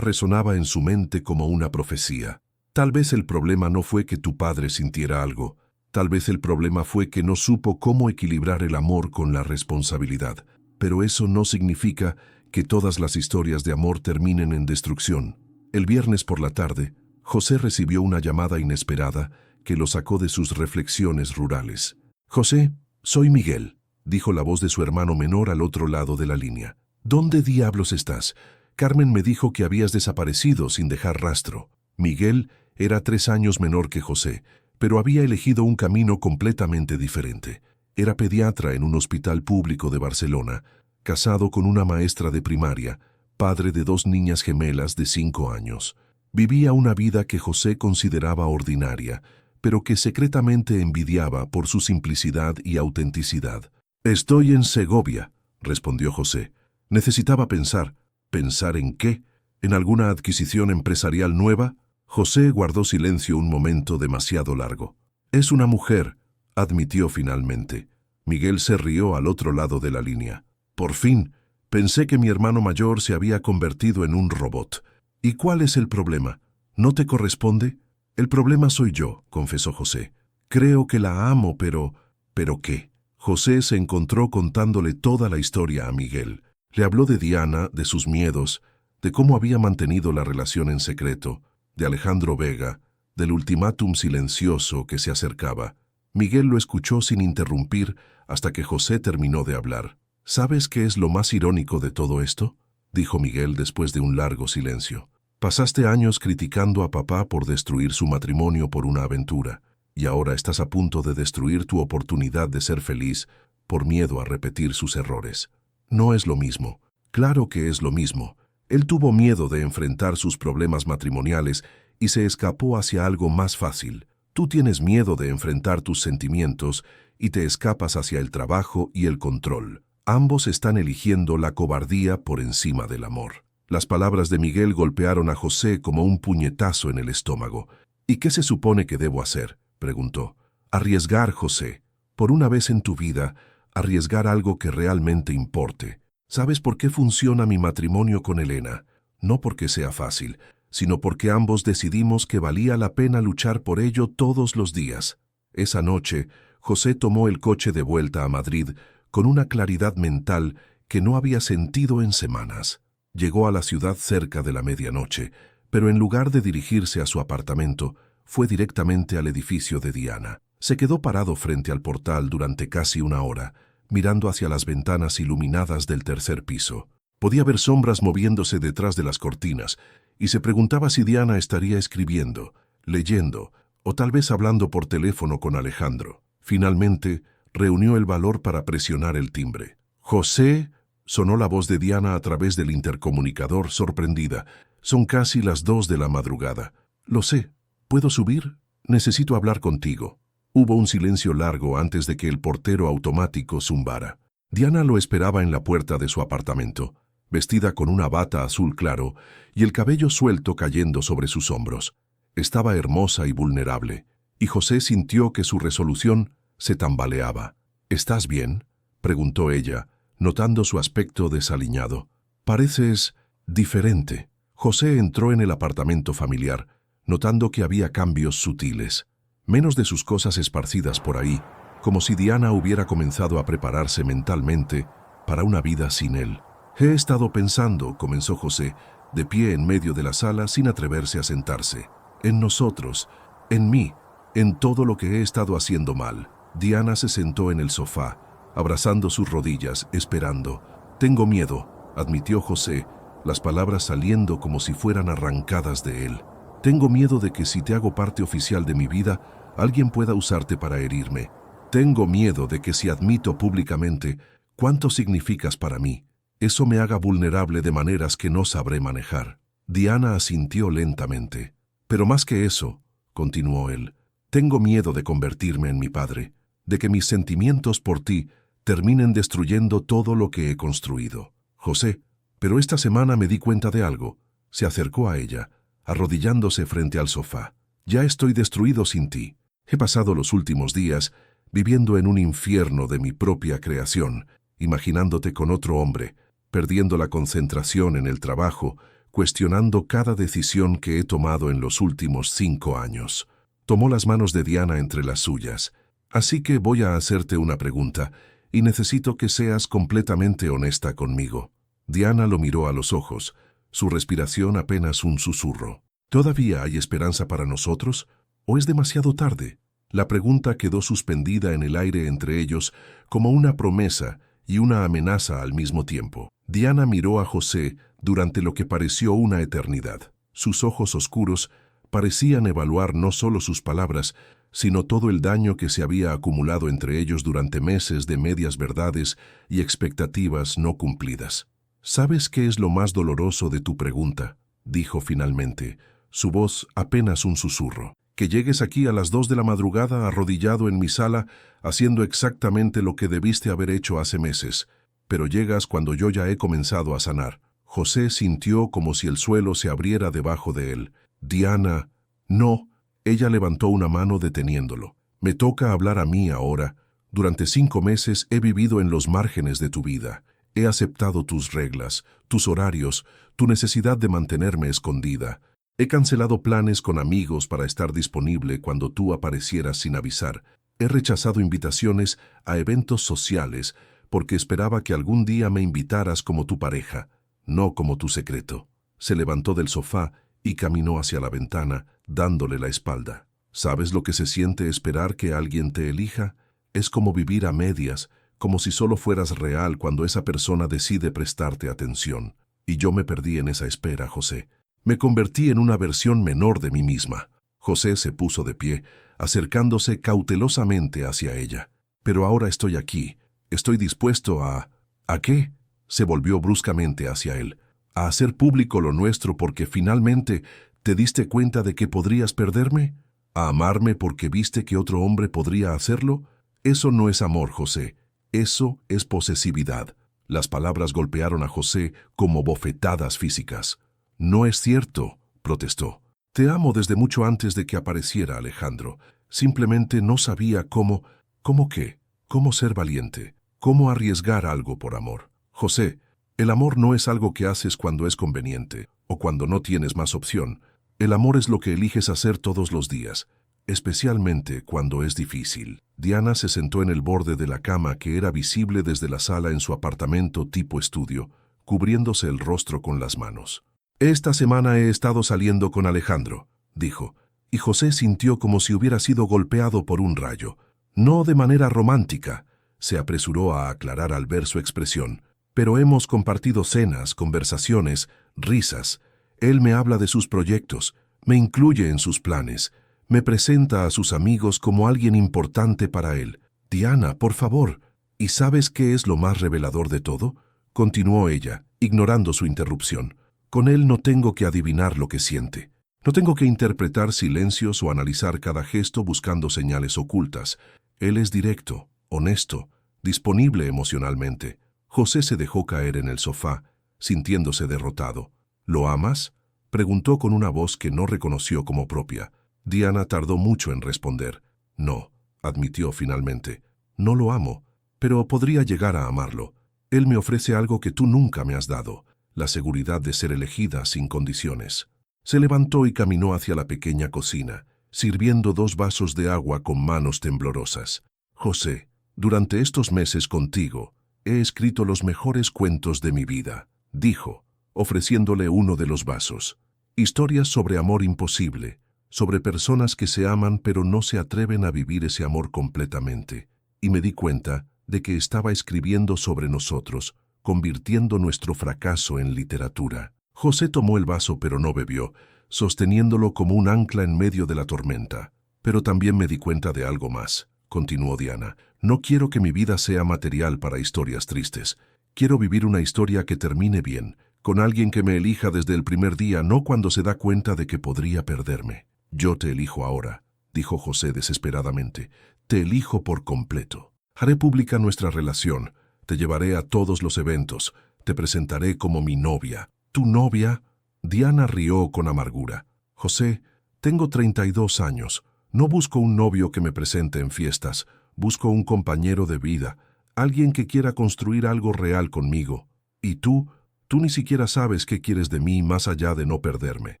resonaba en su mente como una profecía. «Tal vez el problema no fue que tu padre sintiera algo. Tal vez el problema fue que no supo cómo equilibrar el amor con la responsabilidad. Pero eso no significa que todas las historias de amor terminen en destrucción». El viernes por la tarde, José recibió una llamada inesperada que lo sacó de sus reflexiones rurales. «José, soy Miguel», dijo la voz de su hermano menor al otro lado de la línea. «¿Dónde diablos estás? Carmen me dijo que habías desaparecido sin dejar rastro». Miguel era 3 años menor que José, pero había elegido un camino completamente diferente. Era pediatra en un hospital público de Barcelona, casado con una maestra de primaria, padre de 2 niñas gemelas de 5 años. Vivía una vida que José consideraba ordinaria, pero que secretamente envidiaba por su simplicidad y autenticidad. «Estoy en Segovia», respondió José. Necesitaba pensar. ¿Pensar en qué? ¿En alguna adquisición empresarial nueva? José guardó silencio un momento demasiado largo. «Es una mujer», admitió finalmente. Miguel se rió al otro lado de la línea. «Por fin, pensé que mi hermano mayor se había convertido en un robot. ¿Y cuál es el problema? ¿No te corresponde?» «El problema soy yo», confesó José. «Creo que la amo, pero... ¿pero qué?». José se encontró contándole toda la historia a Miguel. Le habló de Diana, de sus miedos, de cómo había mantenido la relación en secreto, de Alejandro Vega, del ultimátum silencioso que se acercaba. Miguel lo escuchó sin interrumpir hasta que José terminó de hablar. ¿Sabes qué es lo más irónico de todo esto?, dijo Miguel después de un largo silencio. Pasaste años criticando a papá por destruir su matrimonio por una aventura, y ahora estás a punto de destruir tu oportunidad de ser feliz por miedo a repetir sus errores. No es lo mismo. Claro que es lo mismo. Él tuvo miedo de enfrentar sus problemas matrimoniales y se escapó hacia algo más fácil. Tú tienes miedo de enfrentar tus sentimientos y te escapas hacia el trabajo y el control. Ambos están eligiendo la cobardía por encima del amor. Las palabras de Miguel golpearon a José como un puñetazo en el estómago. ¿Y qué se supone que debo hacer?, preguntó. Arriesgar, José. Por una vez en tu vida, arriesgar algo que realmente importe. ¿Sabes por qué funciona mi matrimonio con Elena? No porque sea fácil, sino porque ambos decidimos que valía la pena luchar por ello todos los días. Esa noche, José tomó el coche de vuelta a Madrid con una claridad mental que no había sentido en semanas. Llegó a la ciudad cerca de la medianoche, pero en lugar de dirigirse a su apartamento, fue directamente al edificio de Diana. Se quedó parado frente al portal durante casi una hora, mirando hacia las ventanas iluminadas del tercer piso. Podía ver sombras moviéndose detrás de las cortinas, y se preguntaba si Diana estaría escribiendo, leyendo, o tal vez hablando por teléfono con Alejandro. Finalmente, reunió el valor para presionar el timbre. «José», sonó la voz de Diana a través del intercomunicador, sorprendida. «Son casi las 2 de la madrugada». «Lo sé. ¿Puedo subir? Necesito hablar contigo». Hubo un silencio largo antes de que el portero automático zumbara. Diana lo esperaba en la puerta de su apartamento, vestida con una bata azul claro y el cabello suelto cayendo sobre sus hombros. Estaba hermosa y vulnerable, y José sintió que su resolución se tambaleaba. «¿Estás bien?», preguntó ella, notando su aspecto desaliñado. «Pareces diferente». José entró en el apartamento familiar, notando que había cambios sutiles. Menos de sus cosas esparcidas por ahí, como si Diana hubiera comenzado a prepararse mentalmente para una vida sin él. «He estado pensando», comenzó José, de pie en medio de la sala sin atreverse a sentarse. «En nosotros, en mí, en todo lo que he estado haciendo mal». Diana se sentó en el sofá, abrazando sus rodillas, esperando. «Tengo miedo», admitió José, las palabras saliendo como si fueran arrancadas de él. «Tengo miedo de que si te hago parte oficial de mi vida, alguien pueda usarte para herirme. Tengo miedo de que si admito públicamente cuánto significas para mí, eso me haga vulnerable de maneras que no sabré manejar». Diana asintió lentamente. «Pero más que eso», continuó él, «tengo miedo de convertirme en mi padre, de que mis sentimientos por ti terminen destruyendo todo lo que he construido». «José, pero esta semana me di cuenta de algo». Se acercó a ella, arrodillándose frente al sofá. «Ya estoy destruido sin ti. He pasado los últimos días viviendo en un infierno de mi propia creación, imaginándote con otro hombre, perdiendo la concentración en el trabajo, cuestionando cada decisión que he tomado en los últimos 5 años». Tomó las manos de Diana entre las suyas. «Así que voy a hacerte una pregunta, y necesito que seas completamente honesta conmigo». Diana lo miró a los ojos, su respiración apenas un susurro. «¿Todavía hay esperanza para nosotros? ¿O es demasiado tarde?». La pregunta quedó suspendida en el aire entre ellos como una promesa y una amenaza al mismo tiempo. Diana miró a José durante lo que pareció una eternidad. Sus ojos oscuros parecían evaluar no solo sus palabras, sino todo el daño que se había acumulado entre ellos durante meses de medias verdades y expectativas no cumplidas. «¿Sabes qué es lo más doloroso de tu pregunta?», dijo finalmente, su voz apenas un susurro. «Que llegues aquí a las 2 de la madrugada arrodillado en mi sala haciendo exactamente lo que debiste haber hecho hace meses, pero llegas cuando yo ya he comenzado a sanar». José sintió como si el suelo se abriera debajo de él. «Diana, no». Ella levantó una mano deteniéndolo. «Me toca hablar a mí ahora. Durante 5 meses he vivido en los márgenes de tu vida. He aceptado tus reglas, tus horarios, tu necesidad de mantenerme escondida. He cancelado planes con amigos para estar disponible cuando tú aparecieras sin avisar. He rechazado invitaciones a eventos sociales porque esperaba que algún día me invitaras como tu pareja, no como tu secreto. Se levantó del sofá y caminó hacia la ventana, dándole la espalda. ¿Sabes lo que se siente esperar que alguien te elija? Es como vivir a medias, como si solo fueras real cuando esa persona decide prestarte atención. Y yo me perdí en esa espera, José. Me convertí en una versión menor de mí misma. José se puso de pie, acercándose cautelosamente hacia ella. Pero ahora estoy aquí. Estoy dispuesto a... ¿A qué? Se volvió bruscamente hacia él. A hacer público lo nuestro porque finalmente te diste cuenta de que podrías perderme. ¿A amarme porque viste que otro hombre podría hacerlo? Eso no es amor, José. Eso es posesividad. Las palabras golpearon a José como bofetadas físicas. No es cierto, protestó. Te amo desde mucho antes de que apareciera Alejandro. Simplemente no sabía cómo... ¿Cómo qué? ¿Cómo ser valiente? ¿Cómo arriesgar algo por amor? José, el amor no es algo que haces cuando es conveniente o cuando no tienes más opción. El amor es lo que eliges hacer todos los días, especialmente cuando es difícil. Diana se sentó en el borde de la cama que era visible desde la sala en su apartamento tipo estudio, cubriéndose el rostro con las manos. Esta semana he estado saliendo con Alejandro, dijo, y José sintió como si hubiera sido golpeado por un rayo. No de manera romántica, se apresuró a aclarar al ver su expresión, pero hemos compartido cenas, conversaciones, risas. Él me habla de sus proyectos, me incluye en sus planes, me presenta a sus amigos como alguien importante para él. Diana, por favor, ¿y sabes qué es lo más revelador de todo? Continuó ella, ignorando su interrupción. Con él no tengo que adivinar lo que siente. No tengo que interpretar silencios o analizar cada gesto buscando señales ocultas. Él es directo, honesto, disponible emocionalmente. José se dejó caer en el sofá, sintiéndose derrotado. ¿Lo amas?, preguntó con una voz que no reconoció como propia. Diana tardó mucho en responder. No, admitió finalmente. No lo amo, pero podría llegar a amarlo. Él me ofrece algo que tú nunca me has dado, la seguridad de ser elegida sin condiciones. Se levantó y caminó hacia la pequeña cocina, sirviendo 2 vasos de agua con manos temblorosas. José, durante estos meses contigo, he escrito los mejores cuentos de mi vida, dijo, ofreciéndole uno de los vasos. Historias sobre amor imposible, sobre personas que se aman pero no se atreven a vivir ese amor completamente. Y me di cuenta de que estaba escribiendo sobre nosotros, convirtiendo nuestro fracaso en literatura. José tomó el vaso pero no bebió, sosteniéndolo como un ancla en medio de la tormenta. Pero también me di cuenta de algo más, continuó Diana. No quiero que mi vida sea material para historias tristes. Quiero vivir una historia que termine bien, con alguien que me elija desde el primer día, no cuando se da cuenta de que podría perderme. Yo te elijo ahora, dijo José desesperadamente. Te elijo por completo. Haré pública nuestra relación. Te llevaré a todos los eventos. Te presentaré como mi novia. ¿Tu novia? Diana rió con amargura. José, tengo 32 años. No busco un novio que me presente en fiestas. Busco un compañero de vida, alguien que quiera construir algo real conmigo. ¿Y tú? Tú ni siquiera sabes qué quieres de mí más allá de no perderme.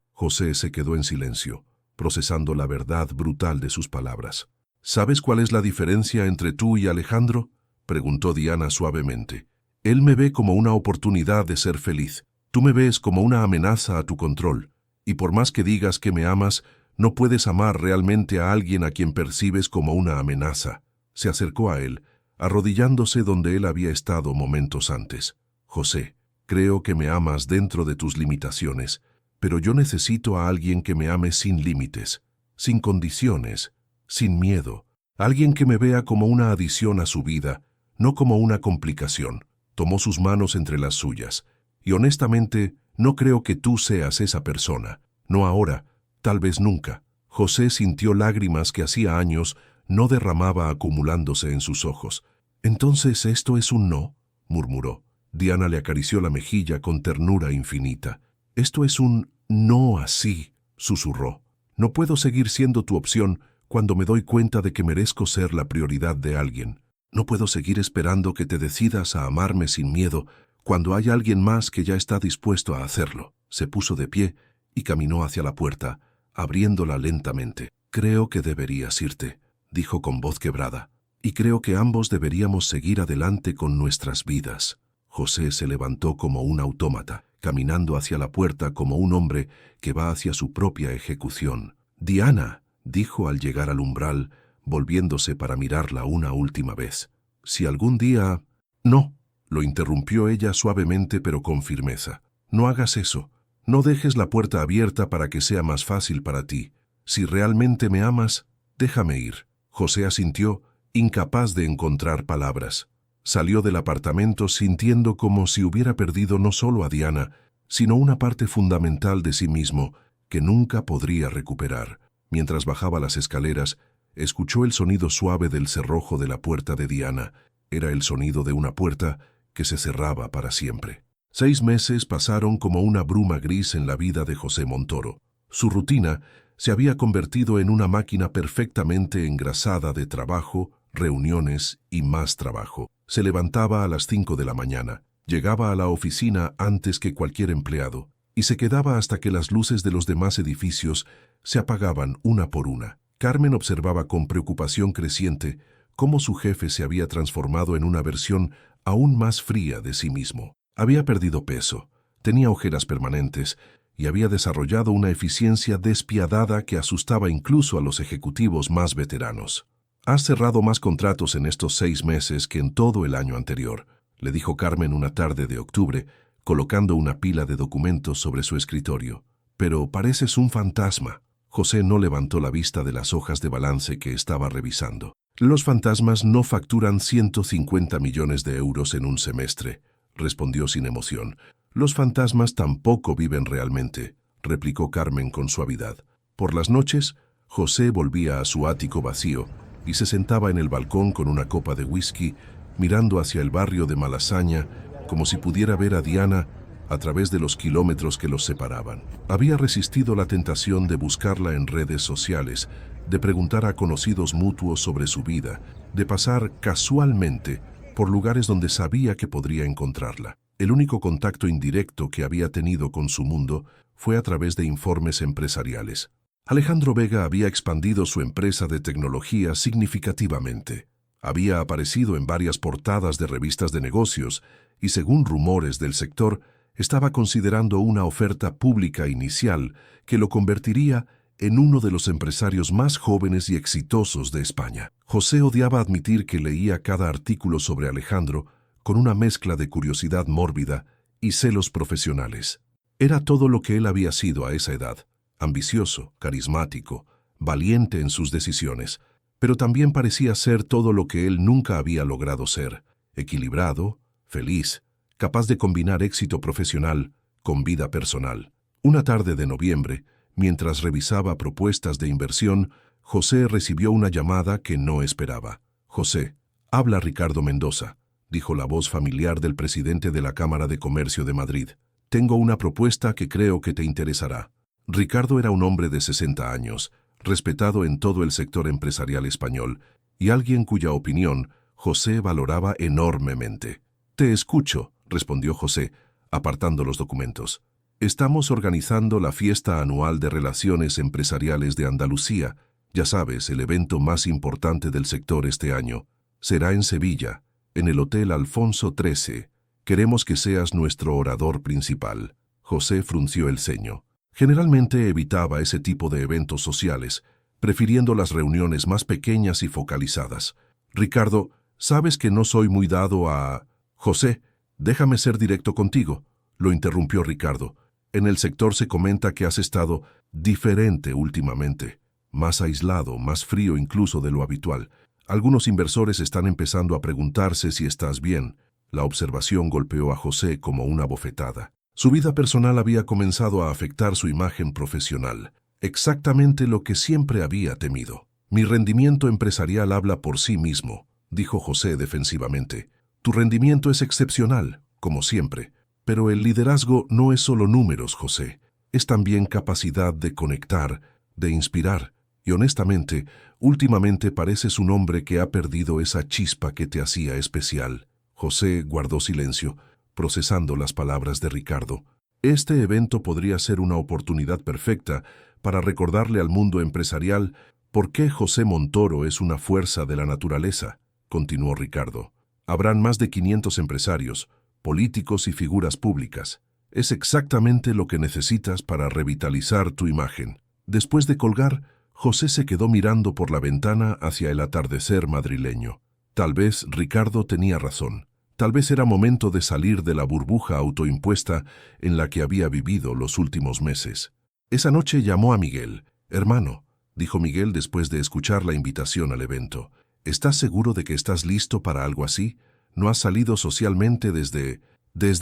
José se quedó en silencio, procesando la verdad brutal de sus palabras. ¿Sabes cuál es la diferencia entre tú y Alejandro?, preguntó Diana suavemente. Él me ve como una oportunidad de ser feliz. Tú me ves como una amenaza a tu control. Y por más que digas que me amas, no puedes amar realmente a alguien a quien percibes como una amenaza. Se acercó a él, arrodillándose donde él había estado momentos antes. José, creo que me amas dentro de tus limitaciones, pero yo necesito a alguien que me ame sin límites, sin condiciones, sin miedo. Alguien que me vea como una adición a su vida, no como una complicación. Tomó sus manos entre las suyas. Y honestamente, no creo que tú seas esa persona. No ahora, tal vez nunca. José sintió lágrimas que hacía años no derramaba acumulándose en sus ojos. «¿Entonces esto es un no?», murmuró. Diana le acarició la mejilla con ternura infinita. «Esto es un no así», susurró. «No puedo seguir siendo tu opción cuando me doy cuenta de que merezco ser la prioridad de alguien. No puedo seguir esperando que te decidas a amarme sin miedo cuando hay alguien más que ya está dispuesto a hacerlo». Se puso de pie y caminó hacia la puerta, abriéndola lentamente. «Creo que deberías irte», dijo con voz quebrada, «y creo que ambos deberíamos seguir adelante con nuestras vidas». José se levantó como un autómata. caminando hacia la puerta como un hombre que va hacia su propia ejecución. «Diana», dijo al llegar al umbral, volviéndose para mirarla una última vez. «Si algún día...» «No», lo interrumpió ella suavemente pero con firmeza. «No hagas eso. No dejes la puerta abierta para que sea más fácil para ti. Si realmente me amas, déjame ir». José asintió, incapaz de encontrar palabras. Salió del apartamento sintiendo como si hubiera perdido no solo a Diana, sino una parte fundamental de sí mismo que nunca podría recuperar. Mientras bajaba las escaleras, escuchó el sonido suave del cerrojo de la puerta de Diana. Era el sonido de una puerta que se cerraba para siempre. 6 meses pasaron como una bruma gris en la vida de José Montoro. Su rutina se había convertido en una máquina perfectamente engrasada de trabajo, reuniones y más trabajo. Se levantaba a las 5 de la mañana, llegaba a la oficina antes que cualquier empleado y se quedaba hasta que las luces de los demás edificios se apagaban una por una. Carmen observaba con preocupación creciente cómo su jefe se había transformado en una versión aún más fría de sí mismo. Había perdido peso, tenía ojeras permanentes y había desarrollado una eficiencia despiadada que asustaba incluso a los ejecutivos más veteranos. «Has cerrado más contratos en estos 6 meses que en todo el año anterior», le dijo Carmen una tarde de octubre, colocando una pila de documentos sobre su escritorio. «Pero pareces un fantasma». José no levantó la vista de las hojas de balance que estaba revisando. «Los fantasmas no facturan 150 millones de euros en un semestre», respondió sin emoción. «Los fantasmas tampoco viven realmente», replicó Carmen con suavidad. Por las noches, José volvía a su ático vacío y se sentaba en el balcón con una copa de whisky, mirando hacia el barrio de Malasaña, como si pudiera ver a Diana a través de los kilómetros que los separaban. Había resistido la tentación de buscarla en redes sociales, de preguntar a conocidos mutuos sobre su vida, de pasar casualmente por lugares donde sabía que podría encontrarla. El único contacto indirecto que había tenido con su mundo fue a través de informes empresariales. Alejandro Vega había expandido su empresa de tecnología significativamente. Había aparecido en varias portadas de revistas de negocios y, según rumores del sector, estaba considerando una oferta pública inicial que lo convertiría en uno de los empresarios más jóvenes y exitosos de España. José odiaba admitir que leía cada artículo sobre Alejandro con una mezcla de curiosidad mórbida y celos profesionales. Era todo lo que él había sido a esa edad: ambicioso, carismático, valiente en sus decisiones, pero también parecía ser todo lo que él nunca había logrado ser: equilibrado, feliz, capaz de combinar éxito profesional con vida personal. Una tarde de noviembre, mientras revisaba propuestas de inversión, José recibió una llamada que no esperaba. «José, habla Ricardo Mendoza», dijo la voz familiar del presidente de la Cámara de Comercio de Madrid. «Tengo una propuesta que creo que te interesará». Ricardo era un hombre de 60 años, respetado en todo el sector empresarial español, y alguien cuya opinión José valoraba enormemente. «Te escucho», respondió José, apartando los documentos. «Estamos organizando la fiesta anual de relaciones empresariales de Andalucía. Ya sabes, el evento más importante del sector este año. Será en Sevilla, en el Hotel Alfonso XIII. Queremos que seas nuestro orador principal». José frunció el ceño. Generalmente evitaba ese tipo de eventos sociales, prefiriendo las reuniones más pequeñas y focalizadas. «Ricardo, sabes que no soy muy dado a...» «José, déjame ser directo contigo», lo interrumpió Ricardo. «En el sector se comenta que has estado diferente últimamente, más aislado, más frío incluso de lo habitual. Algunos inversores están empezando a preguntarse si estás bien». La observación golpeó a José como una bofetada. Su vida personal había comenzado a afectar su imagen profesional, exactamente lo que siempre había temido. «Mi rendimiento empresarial habla por sí mismo», dijo José defensivamente. «Tu rendimiento es excepcional, como siempre, pero el liderazgo no es solo números, José. Es también capacidad de conectar, de inspirar, y honestamente, últimamente pareces un hombre que ha perdido esa chispa que te hacía especial». José guardó silencio, procesando las palabras de Ricardo. Este evento podría ser una oportunidad perfecta para recordarle al mundo empresarial por qué José Montoro es una fuerza de la naturaleza, continuó Ricardo. Habrán más de 500 empresarios, políticos y figuras públicas. Es exactamente lo que necesitas para revitalizar tu imagen. Después de colgar, José se quedó mirando por la ventana hacia el atardecer madrileño. Tal vez Ricardo tenía razón. Tal vez era momento de salir de la burbuja autoimpuesta en la que había vivido los últimos meses. Esa noche llamó a Miguel. «Hermano», dijo Miguel después de escuchar la invitación al evento, «¿estás seguro de que estás listo para algo así? No has salido socialmente desde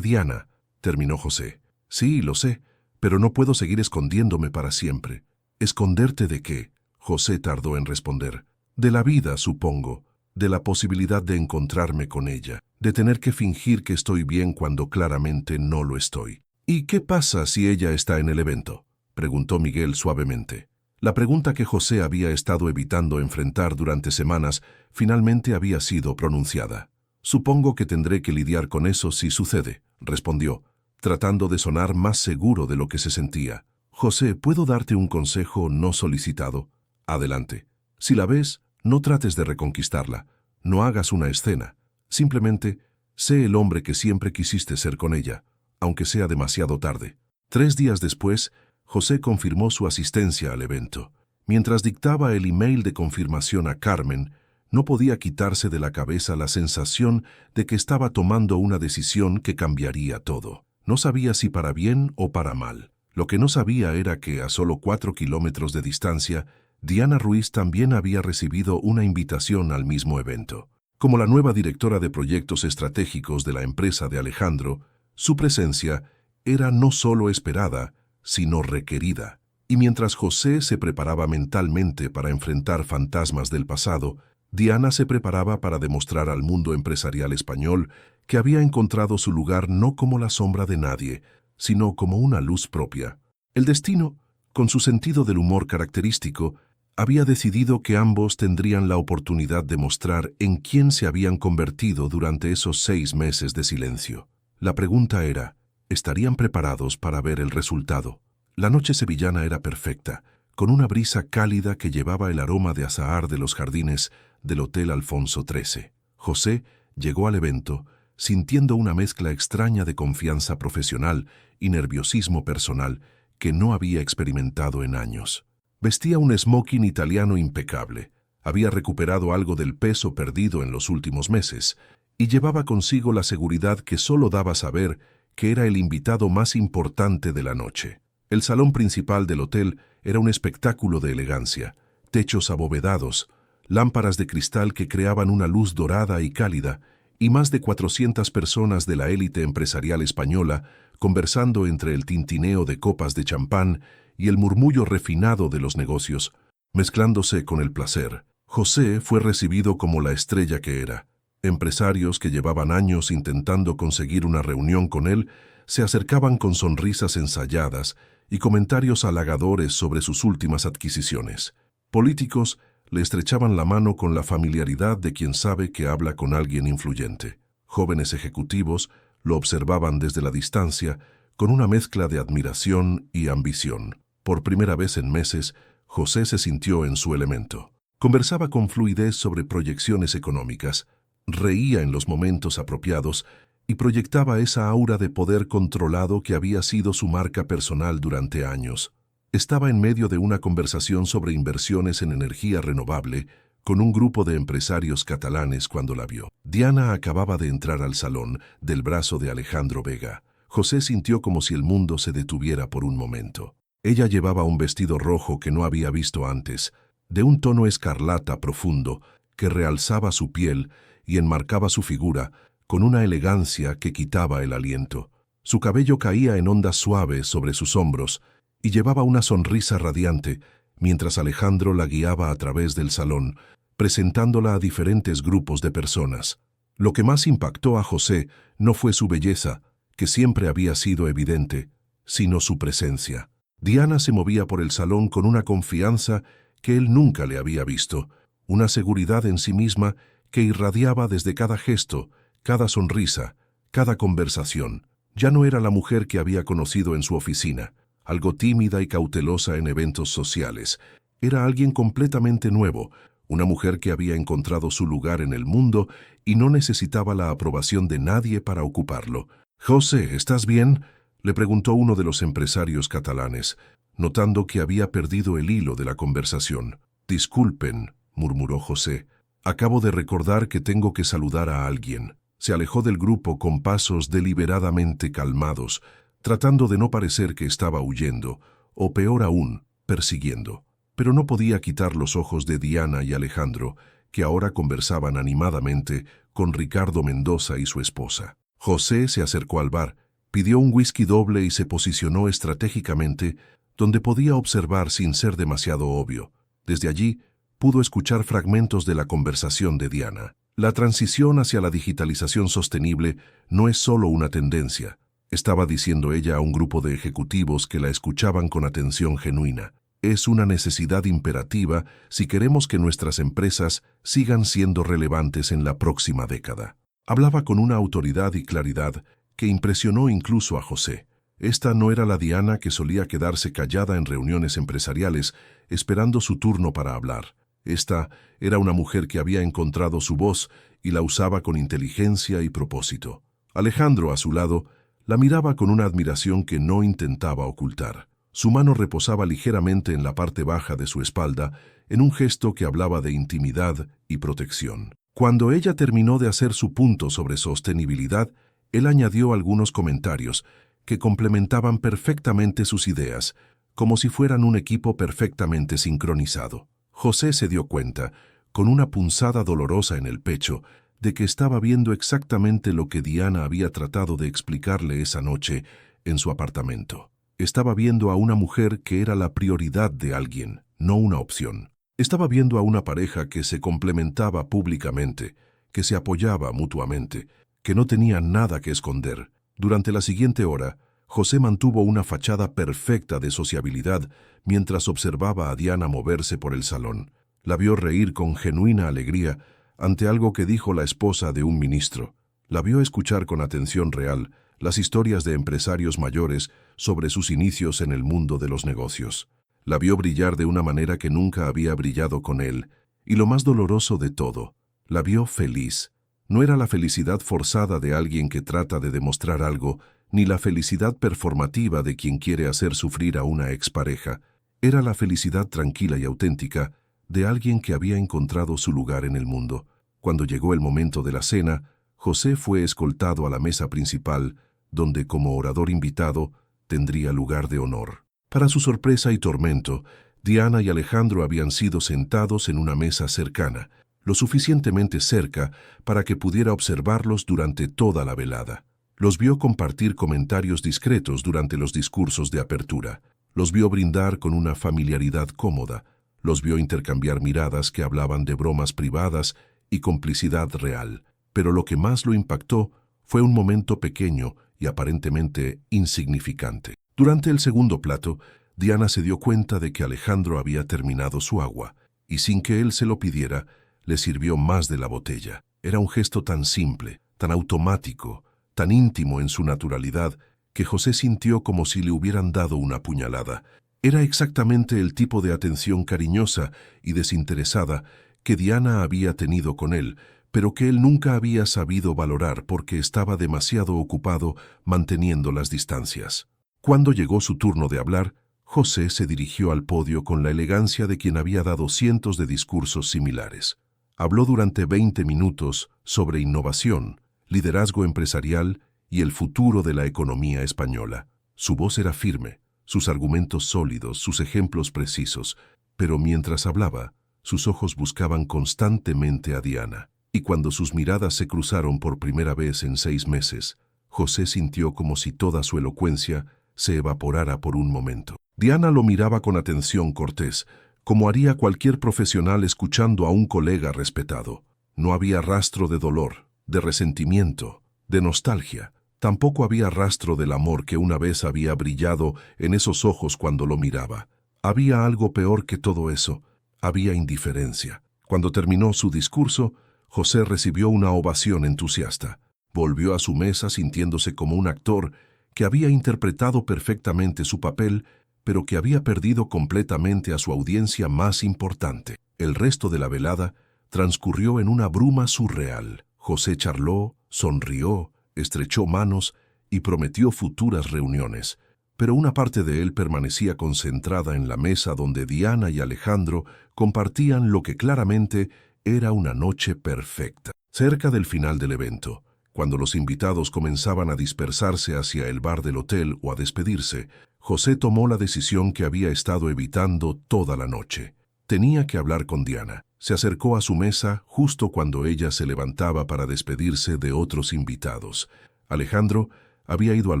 Diana», terminó José. «Sí, lo sé, pero no puedo seguir escondiéndome para siempre». «¿Esconderte de qué?», José tardó en responder. «De la vida, supongo, de la posibilidad de encontrarme con ella, de tener que fingir que estoy bien cuando claramente no lo estoy». «¿Y qué pasa si ella está en el evento?», preguntó Miguel suavemente. La pregunta que José había estado evitando enfrentar durante semanas finalmente había sido pronunciada. «Supongo que tendré que lidiar con eso si sucede», respondió, tratando de sonar más seguro de lo que se sentía. «José, ¿puedo darte un consejo no solicitado?» «Adelante. Si la ves, no trates de reconquistarla. No hagas una escena. Simplemente, sé el hombre que siempre quisiste ser con ella, aunque sea demasiado tarde». 3 días después, José confirmó su asistencia al evento. Mientras dictaba el email de confirmación a Carmen, no podía quitarse de la cabeza la sensación de que estaba tomando una decisión que cambiaría todo. No sabía si para bien o para mal. Lo que no sabía era que, a solo 4 kilómetros de distancia, Diana Ruiz también había recibido una invitación al mismo evento. Como la nueva directora de proyectos estratégicos de la empresa de Alejandro, su presencia era no solo esperada, sino requerida. Y mientras José se preparaba mentalmente para enfrentar fantasmas del pasado, Diana se preparaba para demostrar al mundo empresarial español que había encontrado su lugar no como la sombra de nadie, sino como una luz propia. El destino, con su sentido del humor característico, había decidido que ambos tendrían la oportunidad de mostrar en quién se habían convertido durante esos 6 meses de silencio. La pregunta era, ¿estarían preparados para ver el resultado? La noche sevillana era perfecta, con una brisa cálida que llevaba el aroma de azahar de los jardines del Hotel Alfonso XIII. José llegó al evento sintiendo una mezcla extraña de confianza profesional y nerviosismo personal que no había experimentado en años. Vestía un smoking italiano impecable, había recuperado algo del peso perdido en los últimos meses y llevaba consigo la seguridad que solo daba saber que era el invitado más importante de la noche. El salón principal del hotel era un espectáculo de elegancia, techos abovedados, lámparas de cristal que creaban una luz dorada y cálida, y más de 400 personas de la élite empresarial española conversando entre el tintineo de copas de champán y el murmullo refinado de los negocios, mezclándose con el placer. José fue recibido como la estrella que era. Empresarios que llevaban años intentando conseguir una reunión con él se acercaban con sonrisas ensayadas y comentarios halagadores sobre sus últimas adquisiciones. Políticos le estrechaban la mano con la familiaridad de quien sabe que habla con alguien influyente. Jóvenes ejecutivos lo observaban desde la distancia con una mezcla de admiración y ambición. Por primera vez en meses, José se sintió en su elemento. Conversaba con fluidez sobre proyecciones económicas, reía en los momentos apropiados y proyectaba esa aura de poder controlado que había sido su marca personal durante años. Estaba en medio de una conversación sobre inversiones en energía renovable con un grupo de empresarios catalanes cuando la vio. Diana acababa de entrar al salón del brazo de Alejandro Vega. José sintió como si el mundo se detuviera por un momento. Ella llevaba un vestido rojo que no había visto antes, de un tono escarlata profundo que realzaba su piel y enmarcaba su figura con una elegancia que quitaba el aliento. Su cabello caía en ondas suaves sobre sus hombros y llevaba una sonrisa radiante mientras Alejandro la guiaba a través del salón, presentándola a diferentes grupos de personas. Lo que más impactó a José no fue su belleza, que siempre había sido evidente, sino su presencia. Diana se movía por el salón con una confianza que él nunca le había visto, una seguridad en sí misma que irradiaba desde cada gesto, cada sonrisa, cada conversación. Ya no era la mujer que había conocido en su oficina, algo tímida y cautelosa en eventos sociales. Era alguien completamente nuevo, una mujer que había encontrado su lugar en el mundo y no necesitaba la aprobación de nadie para ocuparlo. «José, ¿estás bien?», Le preguntó uno de los empresarios catalanes, notando que había perdido el hilo de la conversación. «Disculpen», murmuró José, «acabo de recordar que tengo que saludar a alguien». Se alejó del grupo con pasos deliberadamente calmados, tratando de no parecer que estaba huyendo, o peor aún, persiguiendo. Pero no podía quitar los ojos de Diana y Alejandro, que ahora conversaban animadamente con Ricardo Mendoza y su esposa. José se acercó al bar, pidió un whisky doble y se posicionó estratégicamente donde podía observar sin ser demasiado obvio. Desde allí, pudo escuchar fragmentos de la conversación de Diana. La transición hacia la digitalización sostenible no es solo una tendencia, estaba diciendo ella a un grupo de ejecutivos que la escuchaban con atención genuina. Es una necesidad imperativa si queremos que nuestras empresas sigan siendo relevantes en la próxima década. Hablaba con una autoridad y claridad que impresionó incluso a José. Esta no era la Diana que solía quedarse callada en reuniones empresariales, esperando su turno para hablar. Esta era una mujer que había encontrado su voz y la usaba con inteligencia y propósito. Alejandro, a su lado, la miraba con una admiración que no intentaba ocultar. Su mano reposaba ligeramente en la parte baja de su espalda, en un gesto que hablaba de intimidad y protección. Cuando ella terminó de hacer su punto sobre sostenibilidad, él añadió algunos comentarios que complementaban perfectamente sus ideas, como si fueran un equipo perfectamente sincronizado. José se dio cuenta, con una punzada dolorosa en el pecho, de que estaba viendo exactamente lo que Diana había tratado de explicarle esa noche en su apartamento. Estaba viendo a una mujer que era la prioridad de alguien, no una opción. Estaba viendo a una pareja que se complementaba públicamente, que se apoyaba mutuamente, que no tenía nada que esconder. Durante la siguiente hora, José mantuvo una fachada perfecta de sociabilidad mientras observaba a Diana moverse por el salón. La vio reír con genuina alegría ante algo que dijo la esposa de un ministro. La vio escuchar con atención real las historias de empresarios mayores sobre sus inicios en el mundo de los negocios. La vio brillar de una manera que nunca había brillado con él, y lo más doloroso de todo, la vio feliz. No era la felicidad forzada de alguien que trata de demostrar algo, ni la felicidad performativa de quien quiere hacer sufrir a una expareja. Era la felicidad tranquila y auténtica de alguien que había encontrado su lugar en el mundo. Cuando llegó el momento de la cena, José fue escoltado a la mesa principal, donde como orador invitado tendría lugar de honor. Para su sorpresa y tormento, Diana y Alejandro habían sido sentados en una mesa cercana, lo suficientemente cerca para que pudiera observarlos durante toda la velada. Los vio compartir comentarios discretos durante los discursos de apertura. Los vio brindar con una familiaridad cómoda. Los vio intercambiar miradas que hablaban de bromas privadas y complicidad real. Pero lo que más lo impactó fue un momento pequeño y aparentemente insignificante. Durante el segundo plato, Diana se dio cuenta de que Alejandro había terminado su agua, y sin que él se lo pidiera, le sirvió más de la botella. Era un gesto tan simple, tan automático, tan íntimo en su naturalidad, que José sintió como si le hubieran dado una puñalada. Era exactamente el tipo de atención cariñosa y desinteresada que Diana había tenido con él, pero que él nunca había sabido valorar porque estaba demasiado ocupado manteniendo las distancias. Cuando llegó su turno de hablar, José se dirigió al podio con la elegancia de quien había dado cientos de discursos similares. Habló durante 20 minutos sobre innovación, liderazgo empresarial y el futuro de la economía española. Su voz era firme, sus argumentos sólidos, sus ejemplos precisos, pero mientras hablaba, sus ojos buscaban constantemente a Diana. Y cuando sus miradas se cruzaron por primera vez en 6 meses, José sintió como si toda su elocuencia se evaporara por un momento. Diana lo miraba con atención cortés, como haría cualquier profesional escuchando a un colega respetado. No había rastro de dolor, de resentimiento, de nostalgia. Tampoco había rastro del amor que una vez había brillado en esos ojos cuando lo miraba. Había algo peor que todo eso. Había indiferencia. Cuando terminó su discurso, José recibió una ovación entusiasta. Volvió a su mesa sintiéndose como un actor que había interpretado perfectamente su papel, pero que había perdido completamente a su audiencia más importante. El resto de la velada transcurrió en una bruma surreal. José charló, sonrió, estrechó manos y prometió futuras reuniones, pero una parte de él permanecía concentrada en la mesa donde Diana y Alejandro compartían lo que claramente era una noche perfecta. Cerca del final del evento, cuando los invitados comenzaban a dispersarse hacia el bar del hotel o a despedirse, José tomó la decisión que había estado evitando toda la noche. Tenía que hablar con Diana. Se acercó a su mesa justo cuando ella se levantaba para despedirse de otros invitados. Alejandro había ido al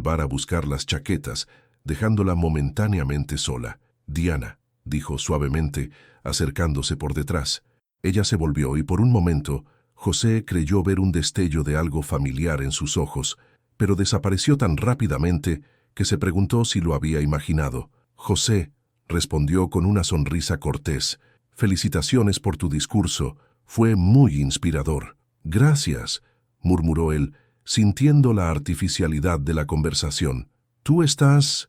bar a buscar las chaquetas, dejándola momentáneamente sola. «Diana», dijo suavemente, acercándose por detrás. Ella se volvió y por un momento José creyó ver un destello de algo familiar en sus ojos, pero desapareció tan rápidamente que se preguntó si lo había imaginado. «José», respondió con una sonrisa cortés, «felicitaciones por tu discurso. Fue muy inspirador». «Gracias», murmuró él, sintiendo la artificialidad de la conversación. «Tú estás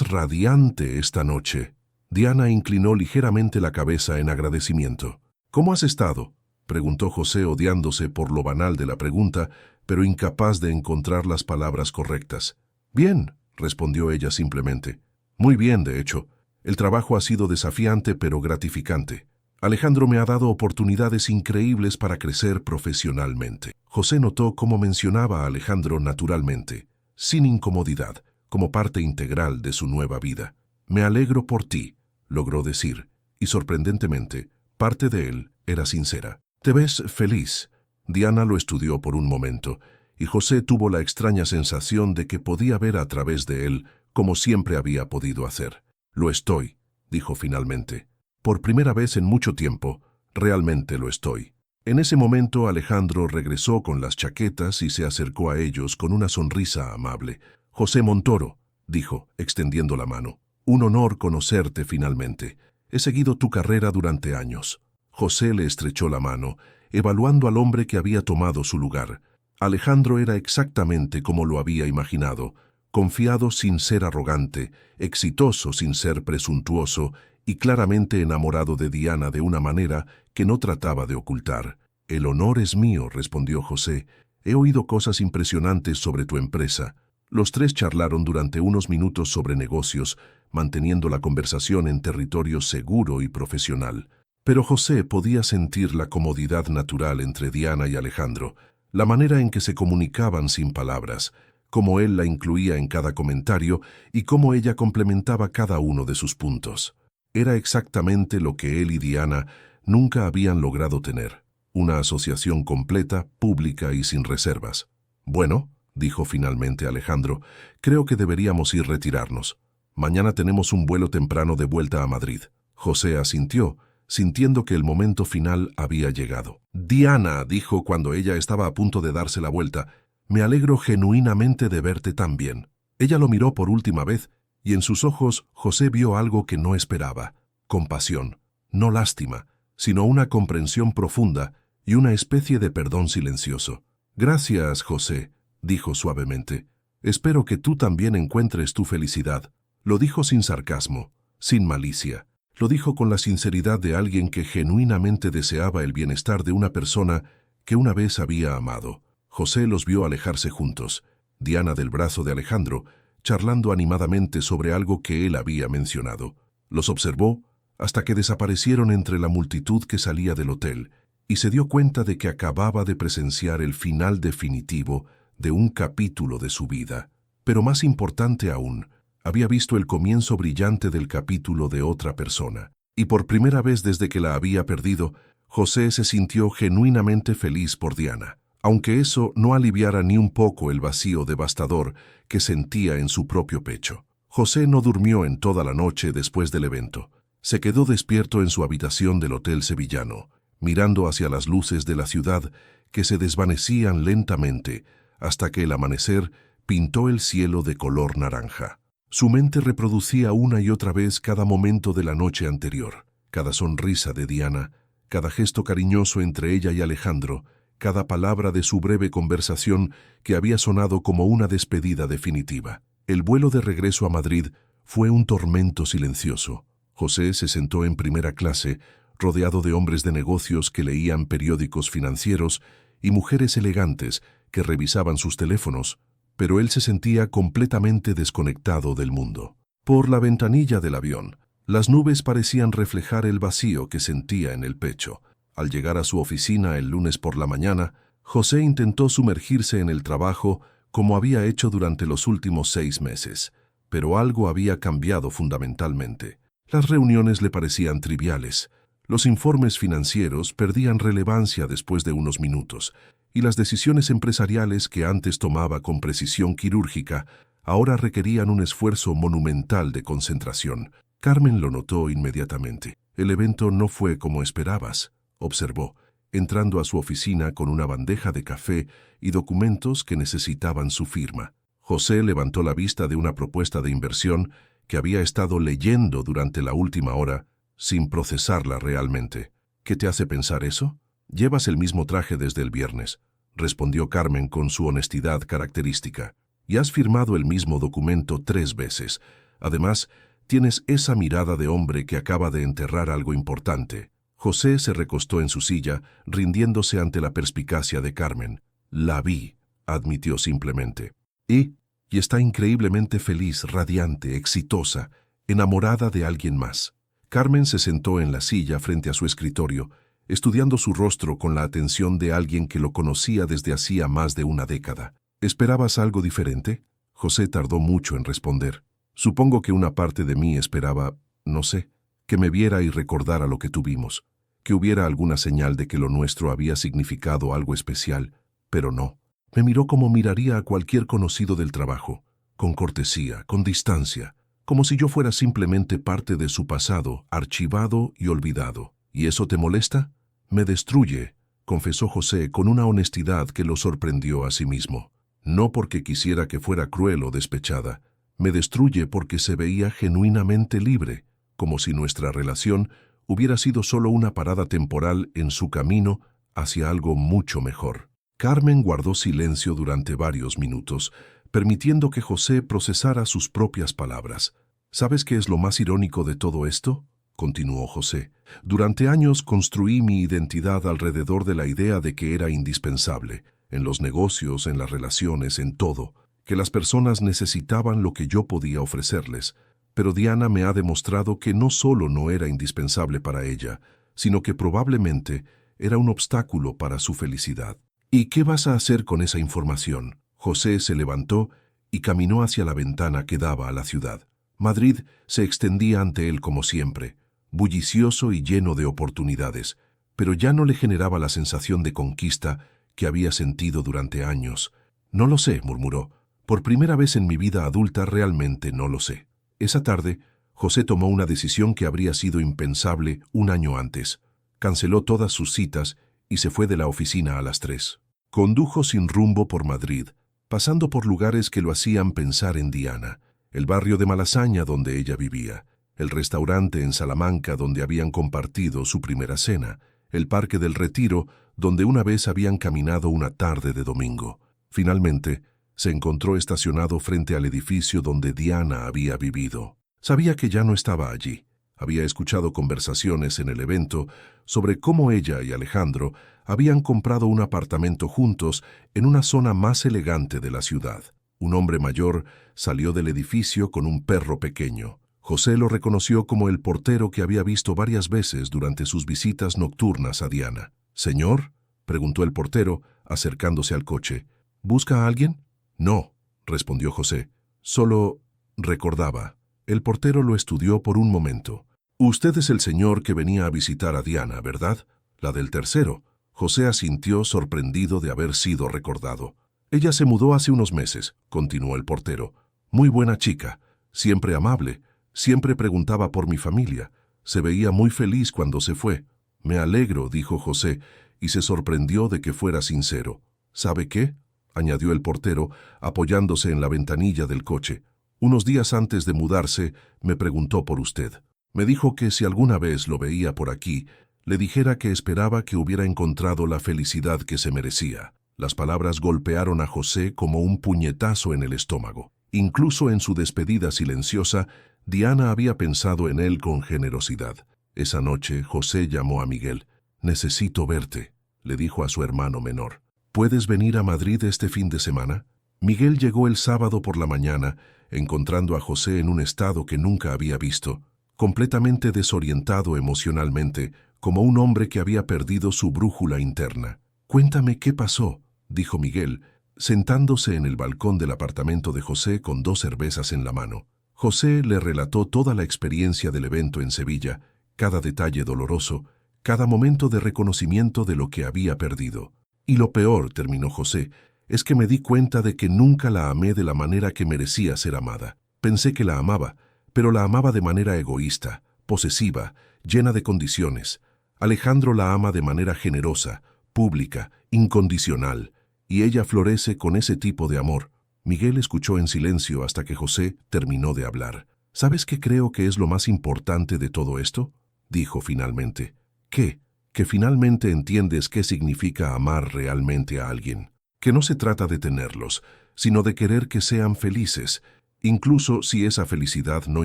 radiante esta noche». Diana inclinó ligeramente la cabeza en agradecimiento. «¿Cómo has estado?», preguntó José, odiándose por lo banal de la pregunta, pero incapaz de encontrar las palabras correctas. «Bien», respondió ella simplemente. «Muy bien, de hecho. El trabajo ha sido desafiante pero gratificante. Alejandro me ha dado oportunidades increíbles para crecer profesionalmente». José notó cómo mencionaba a Alejandro naturalmente, sin incomodidad, como parte integral de su nueva vida. «Me alegro por ti», logró decir, y sorprendentemente, parte de él era sincera. «Te ves feliz». Diana lo estudió por un momento, y José tuvo la extraña sensación de que podía ver a través de él como siempre había podido hacer. «Lo estoy», dijo finalmente. «Por primera vez en mucho tiempo, realmente lo estoy». En ese momento Alejandro regresó con las chaquetas y se acercó a ellos con una sonrisa amable. «José Montoro», dijo, extendiendo la mano. «Un honor conocerte finalmente. He seguido tu carrera durante años». José le estrechó la mano, evaluando al hombre que había tomado su lugar. Alejandro era exactamente como lo había imaginado, confiado sin ser arrogante, exitoso sin ser presuntuoso y claramente enamorado de Diana de una manera que no trataba de ocultar. «El honor es mío», respondió José. «He oído cosas impresionantes sobre tu empresa». Los tres charlaron durante unos minutos sobre negocios, manteniendo la conversación en territorio seguro y profesional. Pero José podía sentir la comodidad natural entre Diana y Alejandro, la manera en que se comunicaban sin palabras, cómo él la incluía en cada comentario y cómo ella complementaba cada uno de sus puntos. Era exactamente lo que él y Diana nunca habían logrado tener, una asociación completa, pública y sin reservas. «Bueno», dijo finalmente Alejandro, «creo que deberíamos ir retirarnos. Mañana tenemos un vuelo temprano de vuelta a Madrid». José asintió, sintiendo que el momento final había llegado. «Diana», dijo cuando ella estaba a punto de darse la vuelta, «me alegro genuinamente de verte tan bien». Ella lo miró por última vez y en sus ojos José vio algo que no esperaba: compasión, no lástima, sino una comprensión profunda y una especie de perdón silencioso. «Gracias, José», dijo suavemente. «Espero que tú también encuentres tu felicidad». Lo dijo sin sarcasmo, sin malicia. Lo dijo con la sinceridad de alguien que genuinamente deseaba el bienestar de una persona que una vez había amado. José los vio alejarse juntos, Diana del brazo de Alejandro, charlando animadamente sobre algo que él había mencionado. Los observó hasta que desaparecieron entre la multitud que salía del hotel y se dio cuenta de que acababa de presenciar el final definitivo de un capítulo de su vida. Pero más importante aún, había visto el comienzo brillante del capítulo de otra persona. Y por primera vez desde que la había perdido, José se sintió genuinamente feliz por Diana, aunque eso no aliviara ni un poco el vacío devastador que sentía en su propio pecho. José no durmió en toda la noche después del evento. Se quedó despierto en su habitación del hotel sevillano, mirando hacia las luces de la ciudad que se desvanecían lentamente hasta que el amanecer pintó el cielo de color naranja. Su mente reproducía una y otra vez cada momento de la noche anterior, cada sonrisa de Diana, cada gesto cariñoso entre ella y Alejandro, cada palabra de su breve conversación que había sonado como una despedida definitiva. El vuelo de regreso a Madrid fue un tormento silencioso. José se sentó en primera clase, rodeado de hombres de negocios que leían periódicos financieros y mujeres elegantes que revisaban sus teléfonos, pero él se sentía completamente desconectado del mundo. Por la ventanilla del avión, las nubes parecían reflejar el vacío que sentía en el pecho. Al llegar a su oficina el lunes por la mañana, José intentó sumergirse en el trabajo como había hecho durante los últimos 6 meses, pero algo había cambiado fundamentalmente. Las reuniones le parecían triviales, los informes financieros perdían relevancia después de unos minutos, y las decisiones empresariales que antes tomaba con precisión quirúrgica ahora requerían un esfuerzo monumental de concentración. Carmen lo notó inmediatamente. El evento no fue como esperabas, observó, entrando a su oficina con una bandeja de café y documentos que necesitaban su firma. José levantó la vista de una propuesta de inversión que había estado leyendo durante la última hora, sin procesarla realmente. ¿Qué te hace pensar eso? Llevas el mismo traje desde el viernes, respondió Carmen con su honestidad característica. Y has firmado el mismo documento 3 veces. Además, tienes esa mirada de hombre que acaba de enterrar algo importante. José se recostó en su silla, rindiéndose ante la perspicacia de Carmen. La vi, admitió simplemente. Y está increíblemente feliz, radiante, exitosa, enamorada de alguien más. Carmen se sentó en la silla frente a su escritorio, estudiando su rostro con la atención de alguien que lo conocía desde hacía más de una década. ¿Esperabas algo diferente? José tardó mucho en responder. Supongo que una parte de mí esperaba, no sé, que me viera y recordara lo que tuvimos, que hubiera alguna señal de que lo nuestro había significado algo especial, pero no. Me miró como miraría a cualquier conocido del trabajo, con cortesía, con distancia, como si yo fuera simplemente parte de su pasado, archivado y olvidado. ¿Y eso te molesta? Me destruye, confesó José con una honestidad que lo sorprendió a sí mismo. No porque quisiera que fuera cruel o despechada, me destruye porque se veía genuinamente libre, como si nuestra relación hubiera sido solo una parada temporal en su camino hacia algo mucho mejor. Carmen guardó silencio durante varios minutos, permitiendo que José procesara sus propias palabras. ¿Sabes qué es lo más irónico de todo esto?, continuó José. Durante años construí mi identidad alrededor de la idea de que era indispensable, en los negocios, en las relaciones, en todo, que las personas necesitaban lo que yo podía ofrecerles. Pero Diana me ha demostrado que no solo no era indispensable para ella, sino que probablemente era un obstáculo para su felicidad. ¿Y qué vas a hacer con esa información? José se levantó y caminó hacia la ventana que daba a la ciudad. Madrid se extendía ante él como siempre, bullicioso y lleno de oportunidades, pero ya no le generaba la sensación de conquista que había sentido durante años. No lo sé, murmuró. Por primera vez en mi vida adulta realmente no lo sé. Esa tarde, José tomó una decisión que habría sido impensable un año antes. Canceló todas sus citas y se fue de la oficina a las 3. Condujo sin rumbo por Madrid, pasando por lugares que lo hacían pensar en Diana, el barrio de Malasaña donde ella vivía, el restaurante en Salamanca donde habían compartido su primera cena, el Parque del Retiro donde una vez habían caminado una tarde de domingo. Finalmente, se encontró estacionado frente al edificio donde Diana había vivido. Sabía que ya no estaba allí. Había escuchado conversaciones en el evento sobre cómo ella y Alejandro habían comprado un apartamento juntos en una zona más elegante de la ciudad. Un hombre mayor salió del edificio con un perro pequeño. José lo reconoció como el portero que había visto varias veces durante sus visitas nocturnas a Diana. «¿Señor?», preguntó el portero, acercándose al coche. «¿Busca a alguien?». «No», respondió José. «Solo recordaba». El portero lo estudió por un momento. «Usted es el señor que venía a visitar a Diana, ¿verdad? La del tercero». José asintió sorprendido de haber sido recordado. «Ella se mudó hace unos meses», continuó el portero. «Muy buena chica, siempre amable, siempre preguntaba por mi familia. Se veía muy feliz cuando se fue». «Me alegro», dijo José, y se sorprendió de que fuera sincero. «¿Sabe qué?», añadió el portero, apoyándose en la ventanilla del coche. «Unos días antes de mudarse, me preguntó por usted. Me dijo que si alguna vez lo veía por aquí, le dijera que esperaba que hubiera encontrado la felicidad que se merecía». Las palabras golpearon a José como un puñetazo en el estómago. Incluso en su despedida silenciosa, Diana había pensado en él con generosidad. Esa noche, José llamó a Miguel. «Necesito verte», le dijo a su hermano menor. «¿Puedes venir a Madrid este fin de semana?». Miguel llegó el sábado por la mañana, encontrando a José en un estado que nunca había visto, completamente desorientado emocionalmente, como un hombre que había perdido su brújula interna. «Cuéntame qué pasó», dijo Miguel, sentándose en el balcón del apartamento de José con 2 cervezas en la mano. José le relató toda la experiencia del evento en Sevilla, cada detalle doloroso, cada momento de reconocimiento de lo que había perdido. «Y lo peor», terminó José, «es que me di cuenta de que nunca la amé de la manera que merecía ser amada. Pensé que la amaba, pero la amaba de manera egoísta, posesiva, llena de condiciones. Alejandro la ama de manera generosa, pública, incondicional, y ella florece con ese tipo de amor». Miguel escuchó en silencio hasta que José terminó de hablar. «¿Sabes qué creo que es lo más importante de todo esto?», dijo finalmente. «¿Qué? Que finalmente entiendes qué significa amar realmente a alguien. Que no se trata de tenerlos, sino de querer que sean felices, incluso si esa felicidad no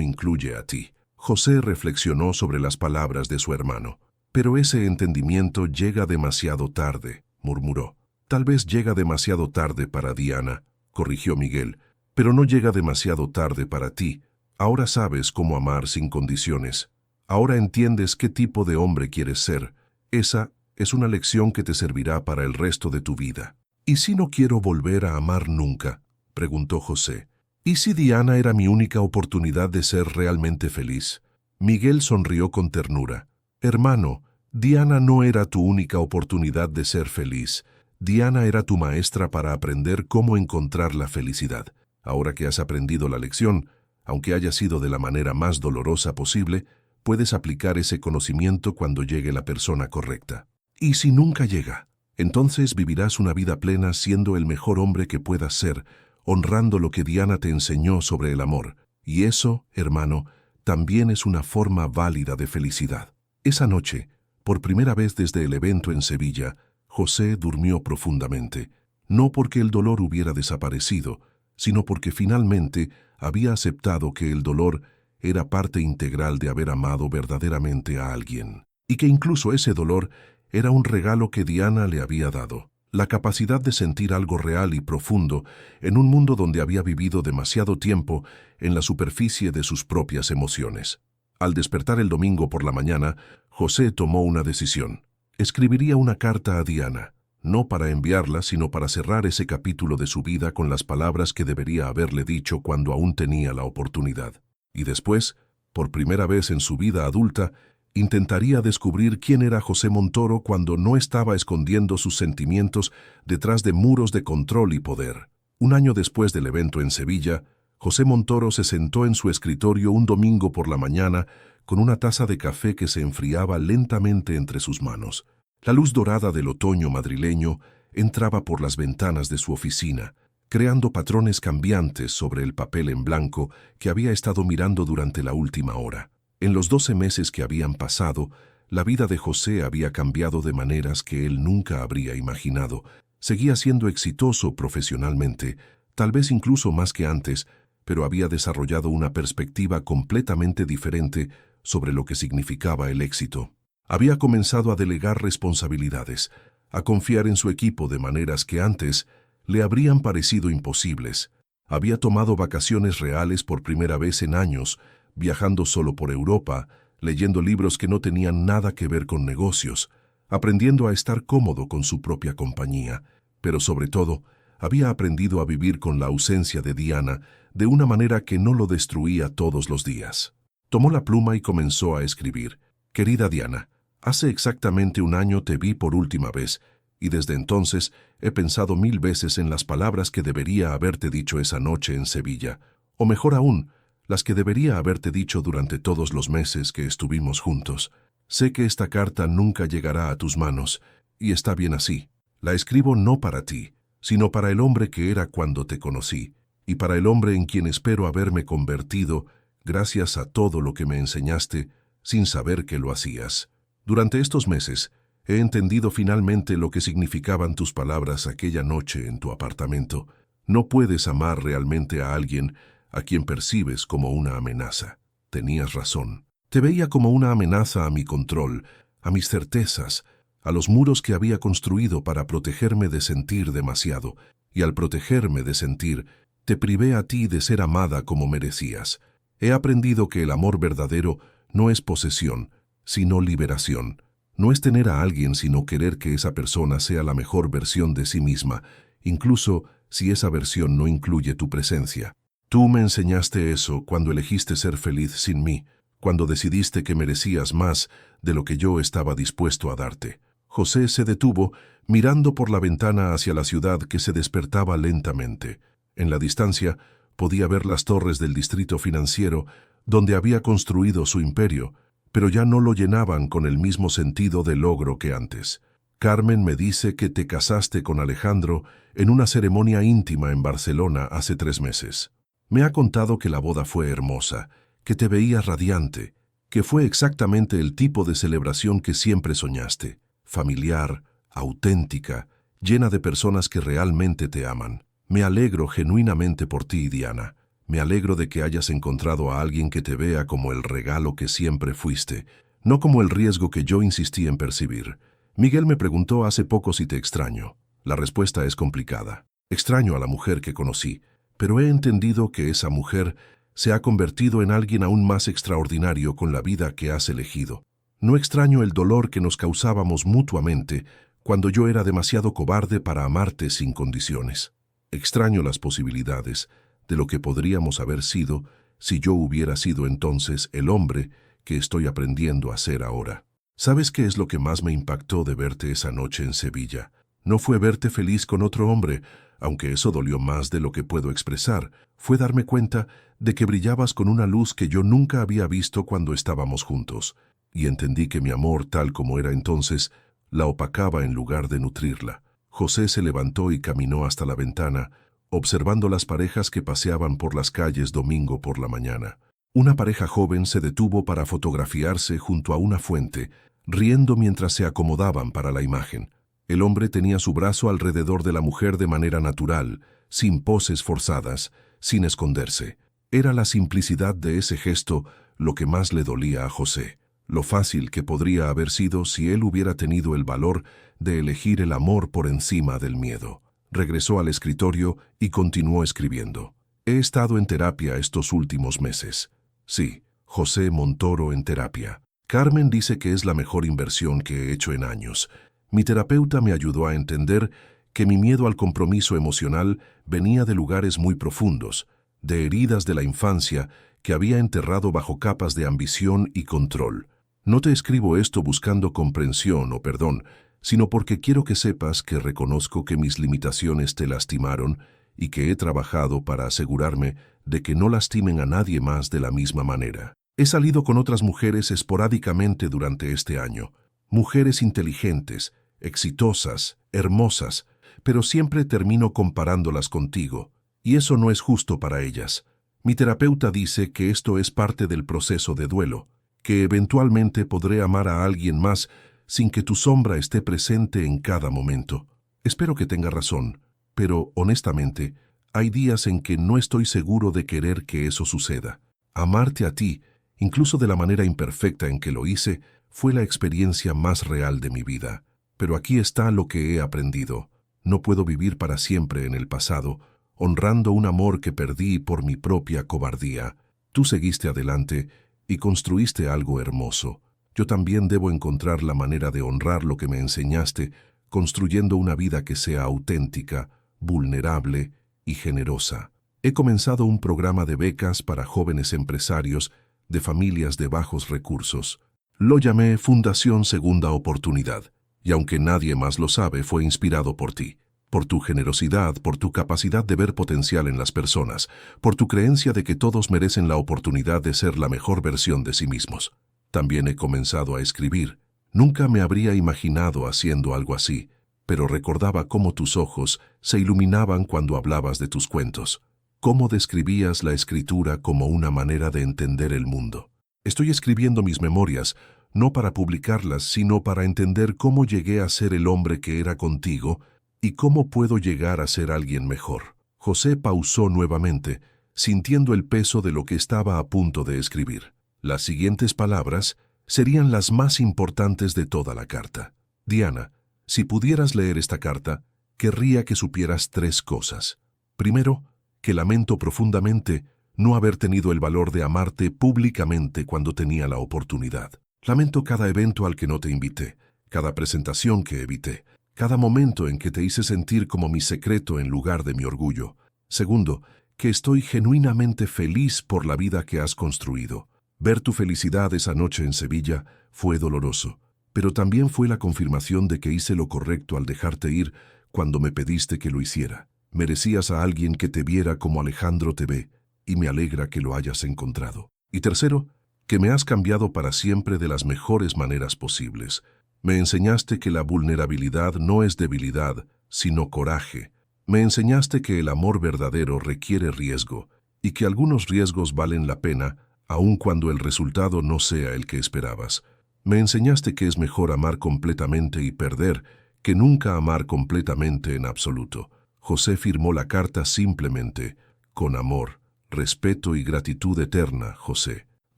incluye a ti». José reflexionó sobre las palabras de su hermano. «Pero ese entendimiento llega demasiado tarde», murmuró. «Tal vez llega demasiado tarde para Diana», corrigió Miguel, «pero no llega demasiado tarde para ti. Ahora sabes cómo amar sin condiciones. Ahora entiendes qué tipo de hombre quieres ser. Esa es una lección que te servirá para el resto de tu vida». «¿Y si no quiero volver a amar nunca?», preguntó José. «¿Y si Diana era mi única oportunidad de ser realmente feliz?». Miguel sonrió con ternura. «Hermano, Diana no era tu única oportunidad de ser feliz. Diana era tu maestra para aprender cómo encontrar la felicidad. Ahora que has aprendido la lección, aunque haya sido de la manera más dolorosa posible, puedes aplicar ese conocimiento cuando llegue la persona correcta. ¿Y si nunca llega? Entonces vivirás una vida plena siendo el mejor hombre que puedas ser, honrando lo que Diana te enseñó sobre el amor. Y eso, hermano, también es una forma válida de felicidad». Esa noche, por primera vez desde el evento en Sevilla, José durmió profundamente, no porque el dolor hubiera desaparecido, sino porque finalmente había aceptado que el dolor era parte integral de haber amado verdaderamente a alguien, y que incluso ese dolor era un regalo que Diana le había dado, la capacidad de sentir algo real y profundo en un mundo donde había vivido demasiado tiempo en la superficie de sus propias emociones. Al despertar el domingo por la mañana, José tomó una decisión. Escribiría una carta a Diana, no para enviarla, sino para cerrar ese capítulo de su vida con las palabras que debería haberle dicho cuando aún tenía la oportunidad. Y después, por primera vez en su vida adulta, intentaría descubrir quién era José Montoro cuando no estaba escondiendo sus sentimientos detrás de muros de control y poder. Un año después del evento en Sevilla, José Montoro se sentó en su escritorio un domingo por la mañana con una taza de café que se enfriaba lentamente entre sus manos. La luz dorada del otoño madrileño entraba por las ventanas de su oficina, creando patrones cambiantes sobre el papel en blanco que había estado mirando durante la última hora. En los 12 meses que habían pasado, la vida de José había cambiado de maneras que él nunca habría imaginado. Seguía siendo exitoso profesionalmente, tal vez incluso más que antes, pero había desarrollado una perspectiva completamente diferente sobre lo que significaba el éxito. Había comenzado a delegar responsabilidades, a confiar en su equipo de maneras que antes le habrían parecido imposibles. Había tomado vacaciones reales por primera vez en años, viajando solo por Europa, leyendo libros que no tenían nada que ver con negocios, aprendiendo a estar cómodo con su propia compañía, pero sobre todo, había aprendido a vivir con la ausencia de Diana de una manera que no lo destruía todos los días. Tomó la pluma y comenzó a escribir. «Querida Diana, hace exactamente un año te vi por última vez, y desde entonces he pensado 1000 veces en las palabras que debería haberte dicho esa noche en Sevilla, o mejor aún, las que debería haberte dicho durante todos los meses que estuvimos juntos. Sé que esta carta nunca llegará a tus manos, y está bien así. La escribo no para ti, sino para el hombre que era cuando te conocí, y para el hombre en quien espero haberme convertido gracias a todo lo que me enseñaste sin saber que lo hacías. Durante estos meses he entendido finalmente lo que significaban tus palabras aquella noche en tu apartamento. No puedes amar realmente a alguien a quien percibes como una amenaza. Tenías razón. Te veía como una amenaza a mi control, a mis certezas, a los muros que había construido para protegerme de sentir demasiado, y al protegerme de sentir, te privé a ti de ser amada como merecías. He aprendido que el amor verdadero no es posesión, sino liberación. No es tener a alguien, sino querer que esa persona sea la mejor versión de sí misma, incluso si esa versión no incluye tu presencia. Tú me enseñaste eso cuando elegiste ser feliz sin mí, cuando decidiste que merecías más de lo que yo estaba dispuesto a darte. José se detuvo, mirando por la ventana hacia la ciudad que se despertaba lentamente. En la distancia podía ver las torres del distrito financiero donde había construido su imperio, pero ya no lo llenaban con el mismo sentido de logro que antes. Carmen me dice que te casaste con Alejandro en una ceremonia íntima en Barcelona hace 3 meses. Me ha contado que la boda fue hermosa, que te veías radiante, que fue exactamente el tipo de celebración que siempre soñaste, familiar, auténtica, llena de personas que realmente te aman. Me alegro genuinamente por ti, Diana. Me alegro de que hayas encontrado a alguien que te vea como el regalo que siempre fuiste, no como el riesgo que yo insistí en percibir. Miguel me preguntó hace poco si te extraño. La respuesta es complicada. Extraño a la mujer que conocí, pero he entendido que esa mujer se ha convertido en alguien aún más extraordinario con la vida que has elegido. No extraño el dolor que nos causábamos mutuamente cuando yo era demasiado cobarde para amarte sin condiciones. Extraño las posibilidades de lo que podríamos haber sido si yo hubiera sido entonces el hombre que estoy aprendiendo a ser ahora. ¿Sabes qué es lo que más me impactó de verte esa noche en Sevilla? No fue verte feliz con otro hombre, aunque eso dolió más de lo que puedo expresar. Fue darme cuenta de que brillabas con una luz que yo nunca había visto cuando estábamos juntos, y entendí que mi amor, tal como era entonces, la opacaba en lugar de nutrirla. José se levantó y caminó hasta la ventana, observando las parejas que paseaban por las calles domingo por la mañana. Una pareja joven se detuvo para fotografiarse junto a una fuente, riendo mientras se acomodaban para la imagen. El hombre tenía su brazo alrededor de la mujer de manera natural, sin poses forzadas, sin esconderse. Era la simplicidad de ese gesto lo que más le dolía a José. Lo fácil que podría haber sido si él hubiera tenido el valor de elegir el amor por encima del miedo. Regresó al escritorio y continuó escribiendo. He estado en terapia estos últimos meses. Sí, José Montoro en terapia. Carmen dice que es la mejor inversión que he hecho en años. Mi terapeuta me ayudó a entender que mi miedo al compromiso emocional venía de lugares muy profundos, de heridas de la infancia que había enterrado bajo capas de ambición y control. No te escribo esto buscando comprensión o perdón, sino porque quiero que sepas que reconozco que mis limitaciones te lastimaron y que he trabajado para asegurarme de que no lastimen a nadie más de la misma manera. He salido con otras mujeres esporádicamente durante este año, mujeres inteligentes, exitosas, hermosas, pero siempre termino comparándolas contigo, y eso no es justo para ellas. Mi terapeuta dice que esto es parte del proceso de duelo, que eventualmente podré amar a alguien más sin que tu sombra esté presente en cada momento. Espero que tenga razón, pero honestamente, hay días en que no estoy seguro de querer que eso suceda. Amarte a ti, incluso de la manera imperfecta en que lo hice, fue la experiencia más real de mi vida. Pero aquí está lo que he aprendido. No puedo vivir para siempre en el pasado, honrando un amor que perdí por mi propia cobardía. Tú seguiste adelante y construiste algo hermoso. Yo también debo encontrar la manera de honrar lo que me enseñaste, construyendo una vida que sea auténtica, vulnerable y generosa. He comenzado un programa de becas para jóvenes empresarios de familias de bajos recursos. Lo llamé Fundación Segunda Oportunidad, y aunque nadie más lo sabe, fue inspirado por ti, por tu generosidad, por tu capacidad de ver potencial en las personas, por tu creencia de que todos merecen la oportunidad de ser la mejor versión de sí mismos. También he comenzado a escribir. Nunca me habría imaginado haciendo algo así, pero recordaba cómo tus ojos se iluminaban cuando hablabas de tus cuentos, cómo describías la escritura como una manera de entender el mundo. Estoy escribiendo mis memorias, no para publicarlas, sino para entender cómo llegué a ser el hombre que era contigo y cómo puedo llegar a ser alguien mejor. José pausó nuevamente, sintiendo el peso de lo que estaba a punto de escribir. Las siguientes palabras serían las más importantes de toda la carta. Diana, si pudieras leer esta carta, querría que supieras 3 cosas. Primero, que lamento profundamente no haber tenido el valor de amarte públicamente cuando tenía la oportunidad. Lamento cada evento al que no te invité, cada presentación que evité, cada momento en que te hice sentir como mi secreto en lugar de mi orgullo. Segundo, que estoy genuinamente feliz por la vida que has construido. Ver tu felicidad esa noche en Sevilla fue doloroso, pero también fue la confirmación de que hice lo correcto al dejarte ir cuando me pediste que lo hiciera. Merecías a alguien que te viera como Alejandro te ve, y me alegra que lo hayas encontrado. Y tercero, que me has cambiado para siempre de las mejores maneras posibles. Me enseñaste que la vulnerabilidad no es debilidad, sino coraje. Me enseñaste que el amor verdadero requiere riesgo, y que algunos riesgos valen la pena, aun cuando el resultado no sea el que esperabas. Me enseñaste que es mejor amar completamente y perder, que nunca amar completamente en absoluto. José firmó la carta simplemente, con amor, respeto y gratitud eterna, José.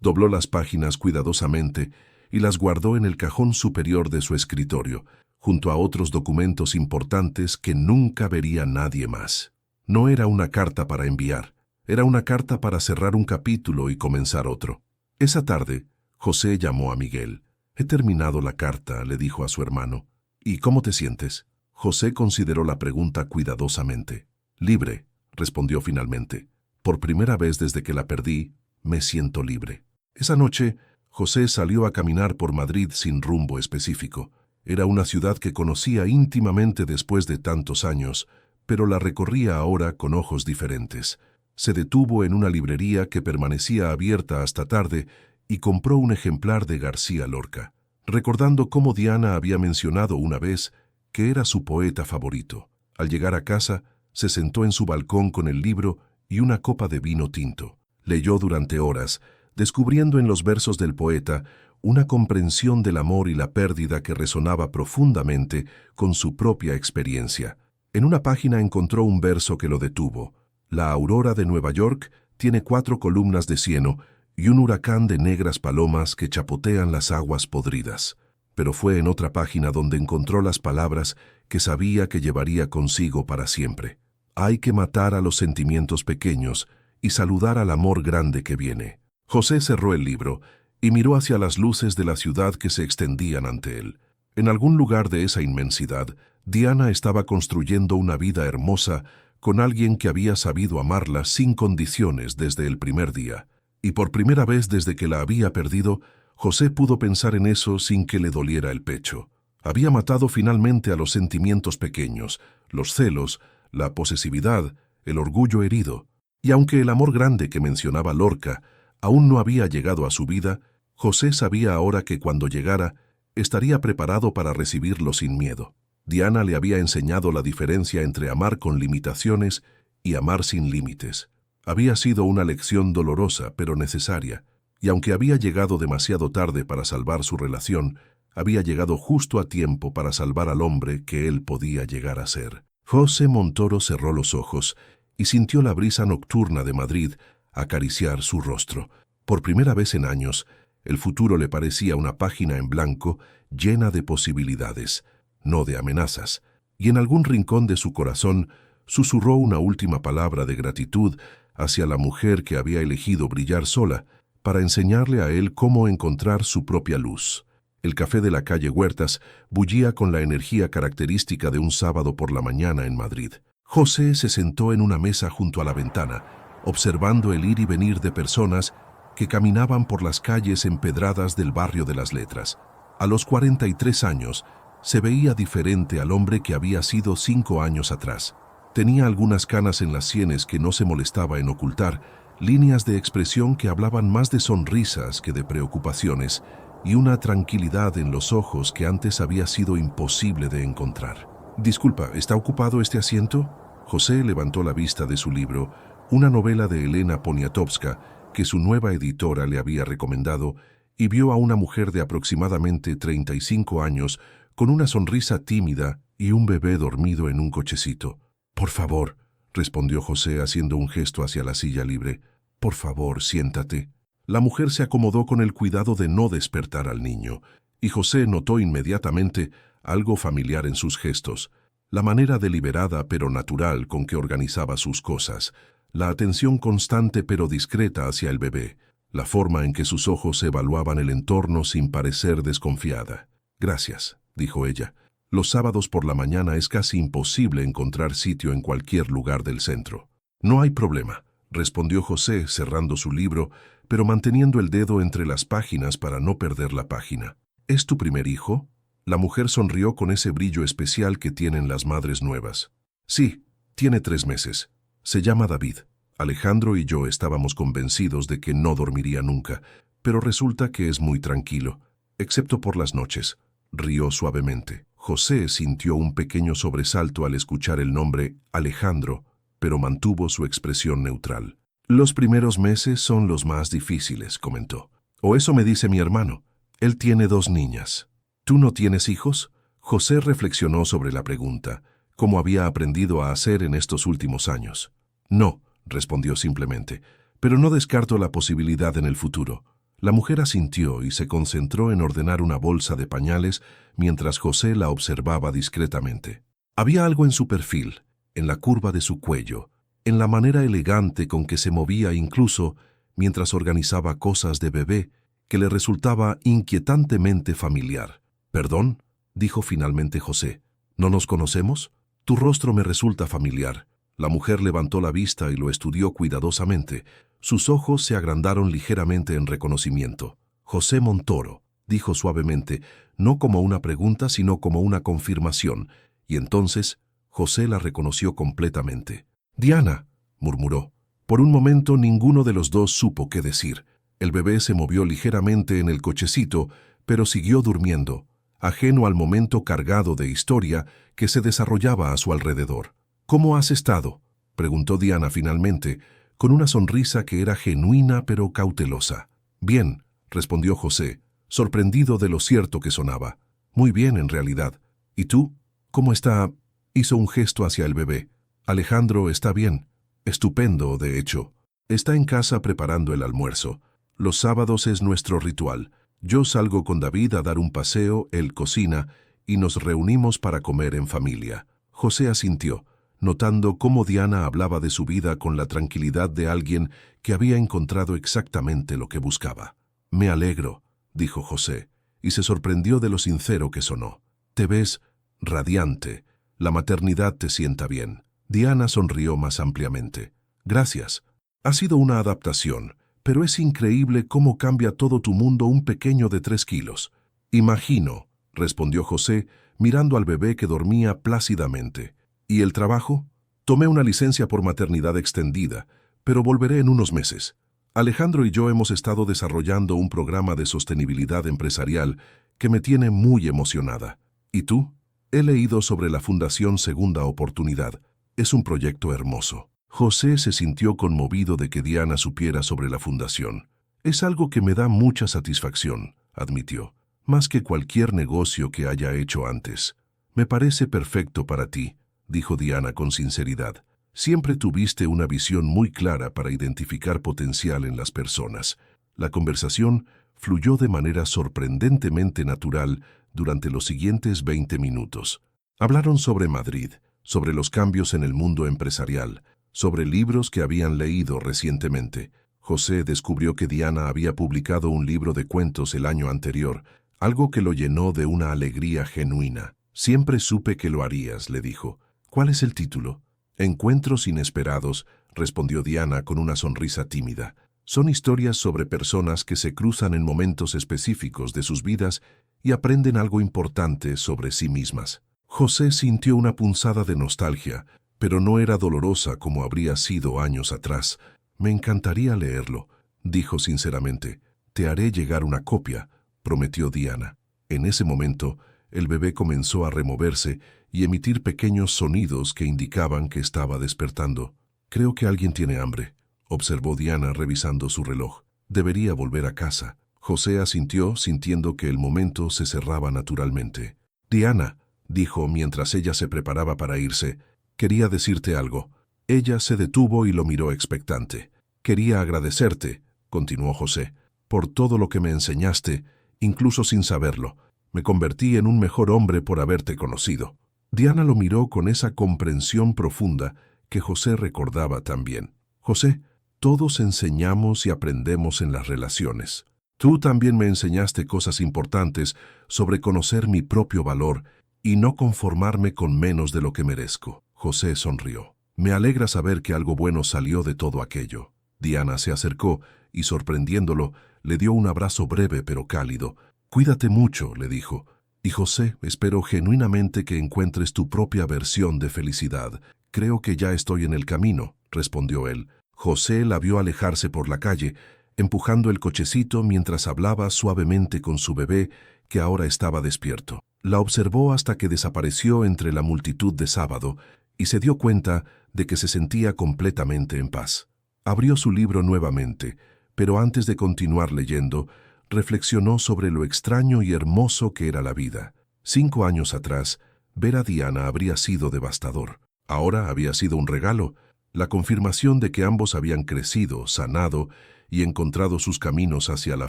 Dobló las páginas cuidadosamente y las guardó en el cajón superior de su escritorio, junto a otros documentos importantes que nunca vería nadie más. No era una carta para enviar, era una carta para cerrar un capítulo y comenzar otro. Esa tarde, José llamó a Miguel. «He terminado la carta», le dijo a su hermano. «¿Y cómo te sientes?» José consideró la pregunta cuidadosamente. «Libre», respondió finalmente. «Por primera vez desde que la perdí, me siento libre». Esa noche, José salió a caminar por Madrid sin rumbo específico. Era una ciudad que conocía íntimamente después de tantos años, pero la recorría ahora con ojos diferentes. Se detuvo en una librería que permanecía abierta hasta tarde y compró un ejemplar de García Lorca, recordando cómo Diana había mencionado una vez que era su poeta favorito. Al llegar a casa, se sentó en su balcón con el libro y una copa de vino tinto. Leyó durante horas, descubriendo en los versos del poeta una comprensión del amor y la pérdida que resonaba profundamente con su propia experiencia. En una página encontró un verso que lo detuvo. La aurora de Nueva York tiene 4 columnas de cieno y un huracán de negras palomas que chapotean las aguas podridas. Pero fue en otra página donde encontró las palabras que sabía que llevaría consigo para siempre. Hay que matar a los sentimientos pequeños y saludar al amor grande que viene. José cerró el libro y miró hacia las luces de la ciudad que se extendían ante él. En algún lugar de esa inmensidad, Diana estaba construyendo una vida hermosa con alguien que había sabido amarla sin condiciones desde el primer día. Y por primera vez desde que la había perdido, José pudo pensar en eso sin que le doliera el pecho. Había matado finalmente a los sentimientos pequeños, los celos, la posesividad, el orgullo herido. Y aunque el amor grande que mencionaba Lorca aún no había llegado a su vida, José sabía ahora que cuando llegara, estaría preparado para recibirlo sin miedo. Diana le había enseñado la diferencia entre amar con limitaciones y amar sin límites. Había sido una lección dolorosa, pero necesaria, y aunque había llegado demasiado tarde para salvar su relación, había llegado justo a tiempo para salvar al hombre que él podía llegar a ser. José Montoro cerró los ojos y sintió la brisa nocturna de Madrid acariciar su rostro. Por primera vez en años, el futuro le parecía una página en blanco llena de posibilidades, no de amenazas, y en algún rincón de su corazón susurró una última palabra de gratitud hacia la mujer que había elegido brillar sola para enseñarle a él cómo encontrar su propia luz. El café de la calle Huertas bullía con la energía característica de un sábado por la mañana en Madrid. José se sentó en una mesa junto a la ventana, observando el ir y venir de personas que caminaban por las calles empedradas del barrio de las Letras. A los 43 años, se veía diferente al hombre que había sido 5 años atrás. Tenía algunas canas en las sienes que no se molestaba en ocultar, líneas de expresión que hablaban más de sonrisas que de preocupaciones, y una tranquilidad en los ojos que antes había sido imposible de encontrar. «Disculpa, ¿está ocupado este asiento?» José levantó la vista de su libro, una novela de Elena Poniatowska que su nueva editora le había recomendado, y vio a una mujer de aproximadamente 35 años con una sonrisa tímida y un bebé dormido en un cochecito. «Por favor», respondió José haciendo un gesto hacia la silla libre. «Por favor, siéntate». La mujer se acomodó con el cuidado de no despertar al niño, y José notó inmediatamente algo familiar en sus gestos. la manera deliberada pero natural con que organizaba sus cosas, la atención constante pero discreta hacia el bebé, la forma en que sus ojos evaluaban el entorno sin parecer desconfiada. «Gracias», dijo ella. «Los sábados por la mañana es casi imposible encontrar sitio en cualquier lugar del centro». «No hay problema», respondió José cerrando su libro, pero manteniendo el dedo entre las páginas para no perder la página. «¿Es tu primer hijo?» La mujer sonrió con ese brillo especial que tienen las madres nuevas. «Sí, tiene 3 meses. Se llama David. Alejandro y yo estábamos convencidos de que no dormiría nunca, pero resulta que es muy tranquilo, excepto por las noches». Rió suavemente. José sintió un pequeño sobresalto al escuchar el nombre Alejandro, pero mantuvo su expresión neutral. «Los primeros meses son los más difíciles», comentó. «O eso me dice mi hermano. Él tiene 2 niñas». «¿Tú no tienes hijos?». José reflexionó sobre la pregunta, como había aprendido a hacer en estos últimos años. «No», respondió simplemente, «pero no descarto la posibilidad en el futuro». La mujer asintió y se concentró en ordenar una bolsa de pañales mientras José la observaba discretamente. Había algo en su perfil, en la curva de su cuello, en la manera elegante con que se movía incluso mientras organizaba cosas de bebé, que le resultaba inquietantemente familiar. «¿Perdón?», dijo finalmente José. «¿No nos conocemos? Tu rostro me resulta familiar». La mujer levantó la vista y lo estudió cuidadosamente. Sus ojos se agrandaron ligeramente en reconocimiento. «José Montoro», dijo suavemente, no como una pregunta, sino como una confirmación, y entonces José la reconoció completamente. «Diana», murmuró. Por un momento ninguno de los dos supo qué decir. El bebé se movió ligeramente en el cochecito, pero siguió durmiendo, ajeno al momento cargado de historia que se desarrollaba a su alrededor. «¿Cómo has estado?», preguntó Diana finalmente, con una sonrisa que era genuina pero cautelosa. «Bien», respondió José, sorprendido de lo cierto que sonaba. «Muy bien, en realidad. ¿Y tú? ¿Cómo está?». Hizo un gesto hacia el bebé. «Alejandro está bien. Estupendo, de hecho. Está en casa preparando el almuerzo. Los sábados es nuestro ritual. Yo salgo con David a dar un paseo, él cocina, y nos reunimos para comer en familia». José asintió, notando cómo Diana hablaba de su vida con la tranquilidad de alguien que había encontrado exactamente lo que buscaba. «Me alegro», dijo José, y se sorprendió de lo sincero que sonó. «Te ves radiante. La maternidad te sienta bien». Diana sonrió más ampliamente. «Gracias. Ha sido una adaptación, pero es increíble cómo cambia todo tu mundo un pequeño de 3 kilos». «Imagino», respondió José, mirando al bebé que dormía plácidamente. «¿Y el trabajo? Tomé una licencia por maternidad extendida, pero volveré en unos meses. Alejandro y yo hemos estado desarrollando un programa de sostenibilidad empresarial que me tiene muy emocionada. ¿Y tú?». «He leído sobre la Fundación Segunda Oportunidad. Es un proyecto hermoso». José se sintió conmovido de que Diana supiera sobre la fundación. «Es algo que me da mucha satisfacción», admitió, «más que cualquier negocio que haya hecho antes». «Me parece perfecto para ti», dijo Diana con sinceridad. «Siempre tuviste una visión muy clara para identificar potencial en las personas». La conversación fluyó de manera sorprendentemente natural durante los siguientes 20 minutos. Hablaron sobre Madrid, sobre los cambios en el mundo empresarial, sobre libros que habían leído recientemente. José descubrió que Diana había publicado un libro de cuentos el año anterior, algo que lo llenó de una alegría genuina. «Siempre supe que lo harías», le dijo. «¿Cuál es el título?». «Encuentros inesperados», respondió Diana con una sonrisa tímida. «Son historias sobre personas que se cruzan en momentos específicos de sus vidas y aprenden algo importante sobre sí mismas». José sintió una punzada de nostalgia, pero no era dolorosa como habría sido años atrás. «Me encantaría leerlo», dijo sinceramente. «Te haré llegar una copia», prometió Diana. En ese momento, el bebé comenzó a removerse y emitir pequeños sonidos que indicaban que estaba despertando. «Creo que alguien tiene hambre», observó Diana revisando su reloj. «Debería volver a casa». José asintió, sintiendo que el momento se cerraba naturalmente. «Diana», dijo mientras ella se preparaba para irse, «quería decirte algo». Ella se detuvo y lo miró expectante. «Quería agradecerte», continuó José, «por todo lo que me enseñaste, incluso sin saberlo. Me convertí en un mejor hombre por haberte conocido». Diana lo miró con esa comprensión profunda que José recordaba también. José, todos enseñamos y aprendemos en las relaciones. Tú también me enseñaste cosas importantes sobre conocer mi propio valor y no conformarme con menos de lo que merezco. José sonrió. Me alegra saber que algo bueno salió de todo aquello. Diana se acercó y, sorprendiéndolo, le dio un abrazo breve pero cálido. Cuídate mucho, le dijo. Y José, espero genuinamente que encuentres tu propia versión de felicidad. Creo que ya estoy en el camino, respondió él. José la vio alejarse por la calle, empujando el cochecito mientras hablaba suavemente con su bebé, que ahora estaba despierto. La observó hasta que desapareció entre la multitud de sábado y se dio cuenta de que se sentía completamente en paz. Abrió su libro nuevamente, pero antes de continuar leyendo, reflexionó sobre lo extraño y hermoso que era la vida. 5 años atrás, ver a Diana habría sido devastador. Ahora había sido un regalo, la confirmación de que ambos habían crecido, sanado y encontrado sus caminos hacia la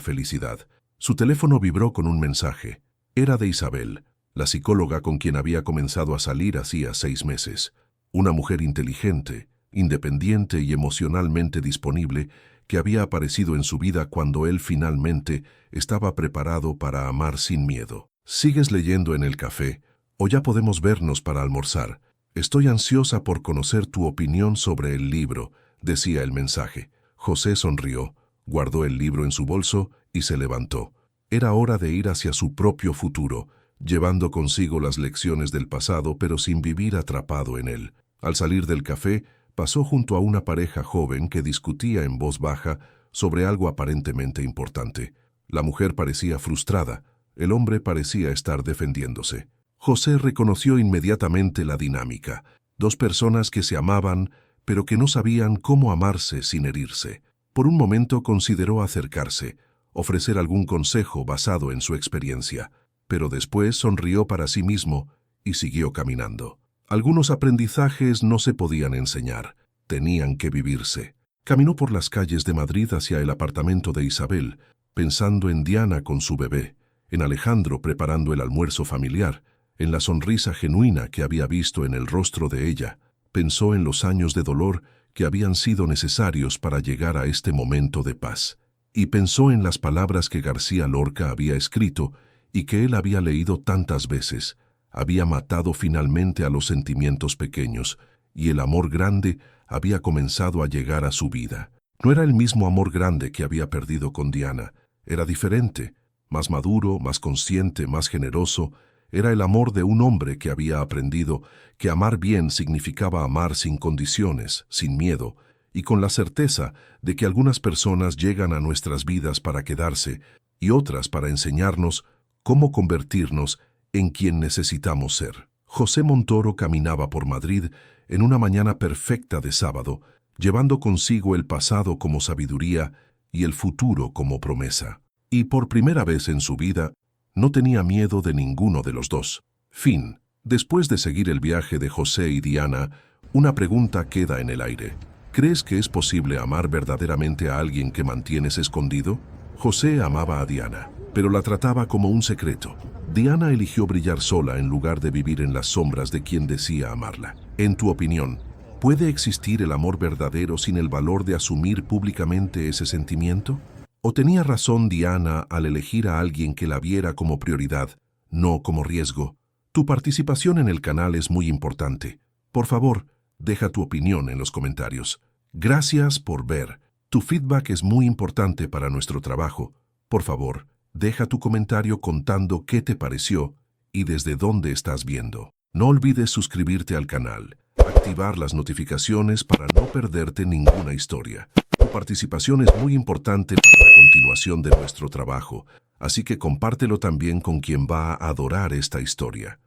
felicidad. Su teléfono vibró con un mensaje. Era de Isabel, la psicóloga con quien había comenzado a salir hacía 6 meses. Una mujer inteligente, independiente y emocionalmente disponible que había aparecido en su vida cuando él finalmente estaba preparado para amar sin miedo. ¿Sigues leyendo en el café o ya podemos vernos para almorzar? Estoy ansiosa por conocer tu opinión sobre el libro, decía el mensaje. José sonrió, guardó el libro en su bolso y se levantó. Era hora de ir hacia su propio futuro, llevando consigo las lecciones del pasado pero sin vivir atrapado en él. Al salir del café, pasó junto a una pareja joven que discutía en voz baja sobre algo aparentemente importante. La mujer parecía frustrada, el hombre parecía estar defendiéndose. José reconoció inmediatamente la dinámica. 2 personas que se amaban, pero que no sabían cómo amarse sin herirse. Por un momento consideró acercarse, ofrecer algún consejo basado en su experiencia, pero después sonrió para sí mismo y siguió caminando. Algunos aprendizajes no se podían enseñar, tenían que vivirse. Caminó por las calles de Madrid hacia el apartamento de Isabel, pensando en Diana con su bebé, en Alejandro preparando el almuerzo familiar, en la sonrisa genuina que había visto en el rostro de ella. Pensó en los años de dolor que habían sido necesarios para llegar a este momento de paz. Y pensó en las palabras que García Lorca había escrito y que él había leído tantas veces. Había matado finalmente a los sentimientos pequeños, y el amor grande había comenzado a llegar a su vida. No era el mismo amor grande que había perdido con Diana. Era diferente, más maduro, más consciente, más generoso. Era el amor de un hombre que había aprendido que amar bien significaba amar sin condiciones, sin miedo, y con la certeza de que algunas personas llegan a nuestras vidas para quedarse y otras para enseñarnos cómo convertirnos en quien necesitamos ser. José Montoro caminaba por Madrid en una mañana perfecta de sábado, llevando consigo el pasado como sabiduría y el futuro como promesa. Y por primera vez en su vida, no tenía miedo de ninguno de los dos. Fin. Después de seguir el viaje de José y Diana, una pregunta queda en el aire. ¿Crees que es posible amar verdaderamente a alguien que mantienes escondido? José amaba a Diana, pero la trataba como un secreto. Diana eligió brillar sola en lugar de vivir en las sombras de quien decía amarla. En tu opinión, ¿puede existir el amor verdadero sin el valor de asumir públicamente ese sentimiento? ¿O tenía razón Diana al elegir a alguien que la viera como prioridad, no como riesgo? Tu participación en el canal es muy importante. Por favor, deja tu opinión en los comentarios. Gracias por ver. Tu feedback es muy importante para nuestro trabajo. Por favor, deja tu comentario contando qué te pareció y desde dónde estás viendo. No olvides suscribirte al canal, activar las notificaciones para no perderte ninguna historia. Tu participación es muy importante para la continuación de nuestro trabajo, así que compártelo también con quien va a adorar esta historia.